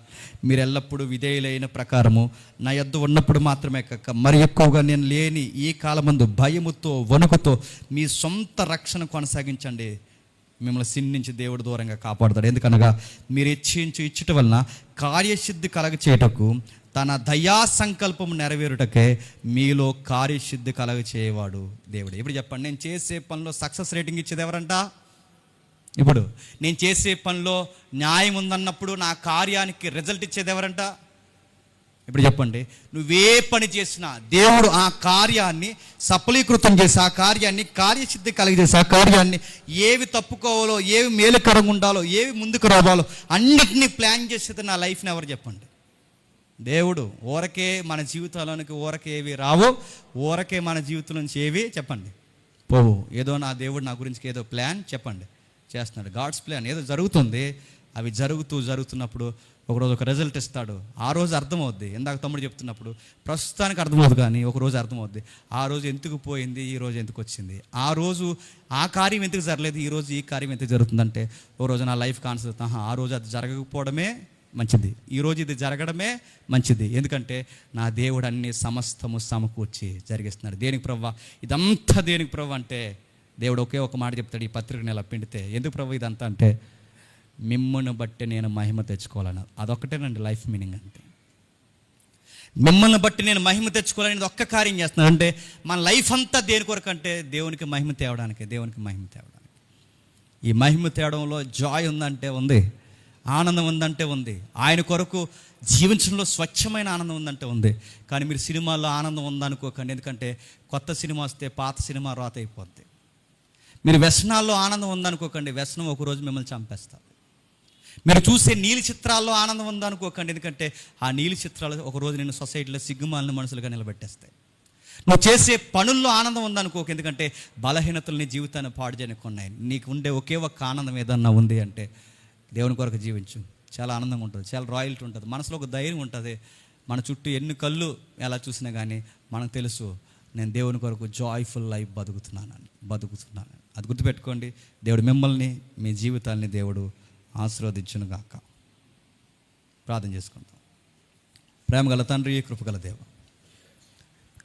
మీరు ఎల్లప్పుడూ విధేయులైన ప్రకారము నా యొద్ద ఉన్నప్పుడు మాత్రమే కాక మరి ఎక్కువగా నేను లేని ఈ కాలమందు భయముతో వణుకుతో మీ సొంత రక్షణ కొనసాగించండి. మిమ్మల్ని సిన్ నుంచి దేవుడు దూరంగా కాపాడుతాడు. ఎందుకనగా మీరు ఇచ్చుట వలన కార్యసిద్ధి కలగ చేయటకు తన దయా సంకల్పం నెరవేరుటకే మీలో కార్యసిద్ధి కలగ చేయవాడు దేవుడు. ఇప్పుడు చెప్పండి, నేను చేసే పనిలో సక్సెస్ రేటింగ్ ఇచ్చేది ఎవరంట? ఇప్పుడు నేను చేసే పనిలో న్యాయం ఉందన్నప్పుడు నా కార్యానికి రిజల్ట్ ఇచ్చేది ఎవరంట? ఇప్పుడు చెప్పండి, నువ్వే పని చేసినా దేవుడు ఆ కార్యాన్ని సఫలీకృతం చేసి, ఆ కార్యాన్ని కార్యసిద్ధి కలిగజేసి, ఆ కార్యాన్ని ఏవి తప్పుకోవాలో, ఏవి మేలుకరంగా ఉండాలో, ఏవి ముందుకు రావాలో అన్నిటినీ ప్లాన్ చేసేది నా లైఫ్ని ఎవరు చెప్పండి? దేవుడు. ఊరకే మన జీవితాలోనికి ఊరకే ఏవి రావో, ఊరకే మన జీవితం నుంచి ఏవి చెప్పండి పోవు. ఏదో నా దేవుడు నా గురించి ఏదో ప్లాన్ చెప్పండి చేస్తున్నాడు. గాడ్స్ ప్లాన్ ఏదో జరుగుతుంది. అవి జరుగుతున్నప్పుడు ఒకరోజు ఒక రిజల్ట్ ఇస్తాడు. ఆ రోజు అర్థమవుద్ది. ఇందాక తమ్ముడు చెప్తున్నప్పుడు ప్రస్తుతానికి అర్థమవుతుంది, కానీ ఒకరోజు అర్థమవుద్ది. ఆ రోజు ఎందుకు పోయింది, ఈ రోజు ఎందుకు వచ్చింది, ఆ రోజు ఆ కార్యం ఎందుకు జరగలేదు, ఈ రోజు ఈ కార్యం ఎందుకు జరుగుతుందంటే, ఒక రోజు నా లైఫ్ కాన్సెప్ట్ ఆ రోజు అది జరగకపోవడమే మంచిది, ఈరోజు ఇది జరగడమే మంచిది. ఎందుకంటే నా దేవుడు అన్ని సమస్తము సమకూర్చి జరిగిస్తున్నాడు. దేనికి ప్రభువా ఇదంతా, దేనికి ప్రభు అంటే దేవుడు ఒకే ఒక మాట చెప్తాడు ఈ పత్రికని ఇలా పిండితే. ఎందుకు ప్రభు ఇదంతా అంటే, మిమ్మల్ని బట్టి నేను మహిమ తెచ్చుకోవాలని. అదొక్కటేనండి లైఫ్ మీనింగ్. అంతే. మిమ్మల్ని బట్టి నేను మహిమ తెచ్చుకోవాలనేది ఒక్క కార్యం చేస్తున్నాడు. అంటే మన లైఫ్ అంతా దేని కొరకు అంటే దేవునికి మహిమ తేవడానికి, దేవునికి మహిమ తేవడానికి. ఈ మహిమ తేవడంలో జాయ్ ఉందంటే ఉంది, ఆనందం ఉందంటే ఉంది, ఆయన కొరకు జీవించడంలో స్వచ్ఛమైన ఆనందం ఉందంటే ఉంది. కానీ మీరు సినిమాల్లో ఆనందం ఉందనుకోకండి, ఎందుకంటే కొత్త సినిమా వస్తే పాత సినిమా రాత అయిపోద్ది. మీరు వ్యసనాల్లో ఆనందం ఉందనుకోకండి, వ్యసనం ఒకరోజు మిమ్మల్ని చంపేస్తారు. మీరు చూసే నీలి చిత్రాల్లో ఆనందం ఉందనుకోకండి, ఎందుకంటే ఆ నీలి చిత్రాలు ఒకరోజు నేను సొసైటీలో సిగ్గుమాలిన మనుషులుగా నిలబెట్టేస్తాయి. నువ్వు చేసే పనుల్లో ఆనందం ఉందనుకోక, ఎందుకంటే బలహీనతల్ని జీవితాన్ని పాడు చేయనుకున్నాయి. నీకు ఉండే ఒకే ఒక్క ఆనందం ఏదన్నా ఉంది అంటే దేవుని కొరకు జీవించు. చాలా ఆనందంగా ఉంటుంది, చాలా రాయల్టీ ఉంటుంది, మనసులో ఒక ధైర్యం ఉంటుంది. మన చుట్టూ ఎన్ని కళ్ళు ఎలా చూసినా కానీ మనకు తెలుసు, నేను దేవుని కొరకు జాయ్ఫుల్ లైఫ్ బతుకుతున్నాను. అది గుర్తుపెట్టుకోండి. దేవుడు మిమ్మల్ని, మీ జీవితాన్ని దేవుడు ఆశీర్వదించును గాక. ప్రార్థన చేసుకుంటాం. ప్రేమగల తండ్రి, కృపగల దేవ,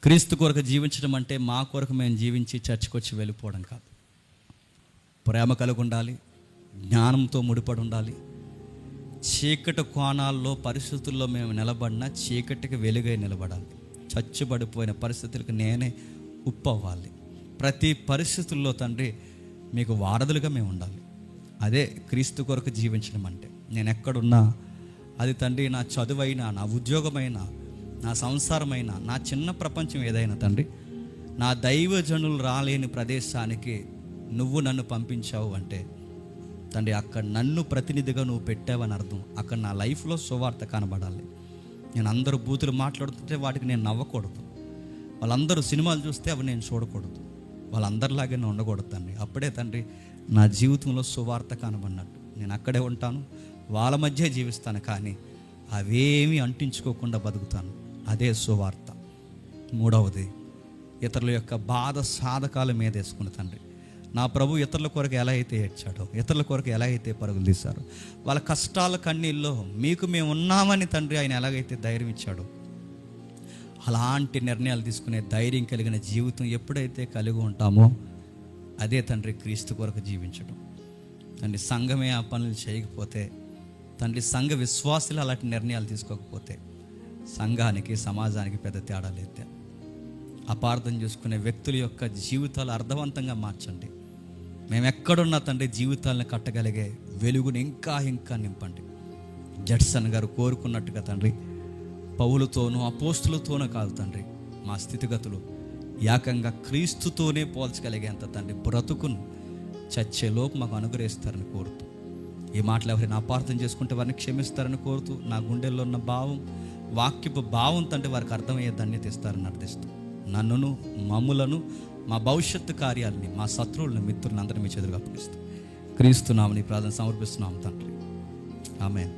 క్రీస్తు కొరకు జీవించడం అంటే మా కొరకు మేము జీవించి చర్చికి వచ్చి వెళ్ళిపోవడం కాదు. ప్రేమ కలిగి ఉండాలి, జ్ఞానంతో ముడిపడి ఉండాలి. చీకటి కోణాల్లో పరిస్థితుల్లో మేము నిలబడినా చీకటికి వెలుగై నిలబడాలి. చచ్చుబడిపోయిన పరిస్థితులకు నేనే ఉప్పు అవ్వాలి. ప్రతి పరిస్థితుల్లో తండ్రి మీకు వారధులుగా మేము ఉండాలి. అదే క్రీస్తు కొరకు జీవించడం అంటే. నేను ఎక్కడున్నా అది తండ్రి, నా చదువైనా, నా ఉద్యోగమైనా, నా సంసారమైనా, నా చిన్న ప్రపంచం ఏదైనా తండ్రి, నా దైవజనులు రాలేని ప్రదేశానికి నువ్వు నన్ను పంపించావు అంటే తండ్రి, అక్కడ నన్ను ప్రతినిధిగా నువ్వు పెట్టావని అర్థం. అక్కడ నా లైఫ్లో సువార్త కనబడాలి. నేను అందరూ బూతులు మాట్లాడుతుంటే వాటికి నేను నవ్వకూడదు. వాళ్ళందరూ సినిమాలు చూస్తే అవి నేను చూడకూడదు. వాళ్ళందరిలాగే నేను ఉండకూడదు తండ్రి. అప్పుడే తండ్రి నా జీవితంలో సువార్త కనబడినట్టు. నేను అక్కడే ఉంటాను, వాళ్ళ మధ్య జీవిస్తాను, కానీ అవేమీ అంటించుకోకుండా బతుకుతాను. అదే సువార్త. మూడవది, ఇతరుల యొక్క బాధ సాధకాల మీద వేసుకున్న తండ్రి, నా ప్రభు ఇతరుల కొరకు ఎలా అయితే ఏడ్చాడో, ఇతరుల కొరకు ఎలా అయితే పరుగులు తీశారో, వాళ్ళ కష్టాల కన్నీళ్ళలో మీకు మేము ఉన్నామని తండ్రి ఆయన ఎలాగైతే ధైర్యం ఇచ్చాడో, అలాంటి నిర్ణయాలు తీసుకునే ధైర్యం కలిగిన జీవితం ఎప్పుడైతే కలిగి ఉంటామో అదే తండ్రి క్రీస్తు కొరకు జీవించడం. తండ్రి సంఘమే ఆ పనులు చేయకపోతే, తండ్రి సంఘ విశ్వాసులు అలాంటి నిర్ణయాలు తీసుకోకపోతే సంఘానికి, సమాజానికి పెద్ద తేడా లేదు. అపార్థం చేసుకునే వ్యక్తుల యొక్క జీవితాలు అర్థవంతంగా మార్చండి. మేము ఎక్కడున్నా తండ్రి జీవితాలను కట్టగలిగే వెలుగుని ఇంకా ఇంకా నింపండి. జడ్సన్ గారు కోరుకున్నట్టుగా తండ్రి, పౌలుతోనూ అపోస్తులతోనూ కాదు తండ్రి, మా స్థితిగతులు ఏకంగా క్రీస్తుతోనే పోల్చగలిగేంత తండ్రి బ్రతుకును చచ్చేలోపు మాకు అనుగ్రహిస్తారని కోరుతూ, ఈ మాటలు ఎవరైనా అపార్థం చేసుకుంటే వారిని క్షమిస్తారని కోరుతూ, నా గుండెల్లో ఉన్న భావం, వాక్యపు భావం తండ్రి వారికి అర్థమయ్యే ధన్యత ఇస్తారని అర్థిస్తూ, నన్నును, మమ్ములను, మా భవిష్యత్తు కార్యాలని, మా శత్రువులను, మిత్రులను అందరినీ మీ చేతులుగా అప్పగిస్తూ క్రీస్తు నామమున ప్రార్థన సమర్పిస్తున్నాము తండ్రి. ఆమేన్.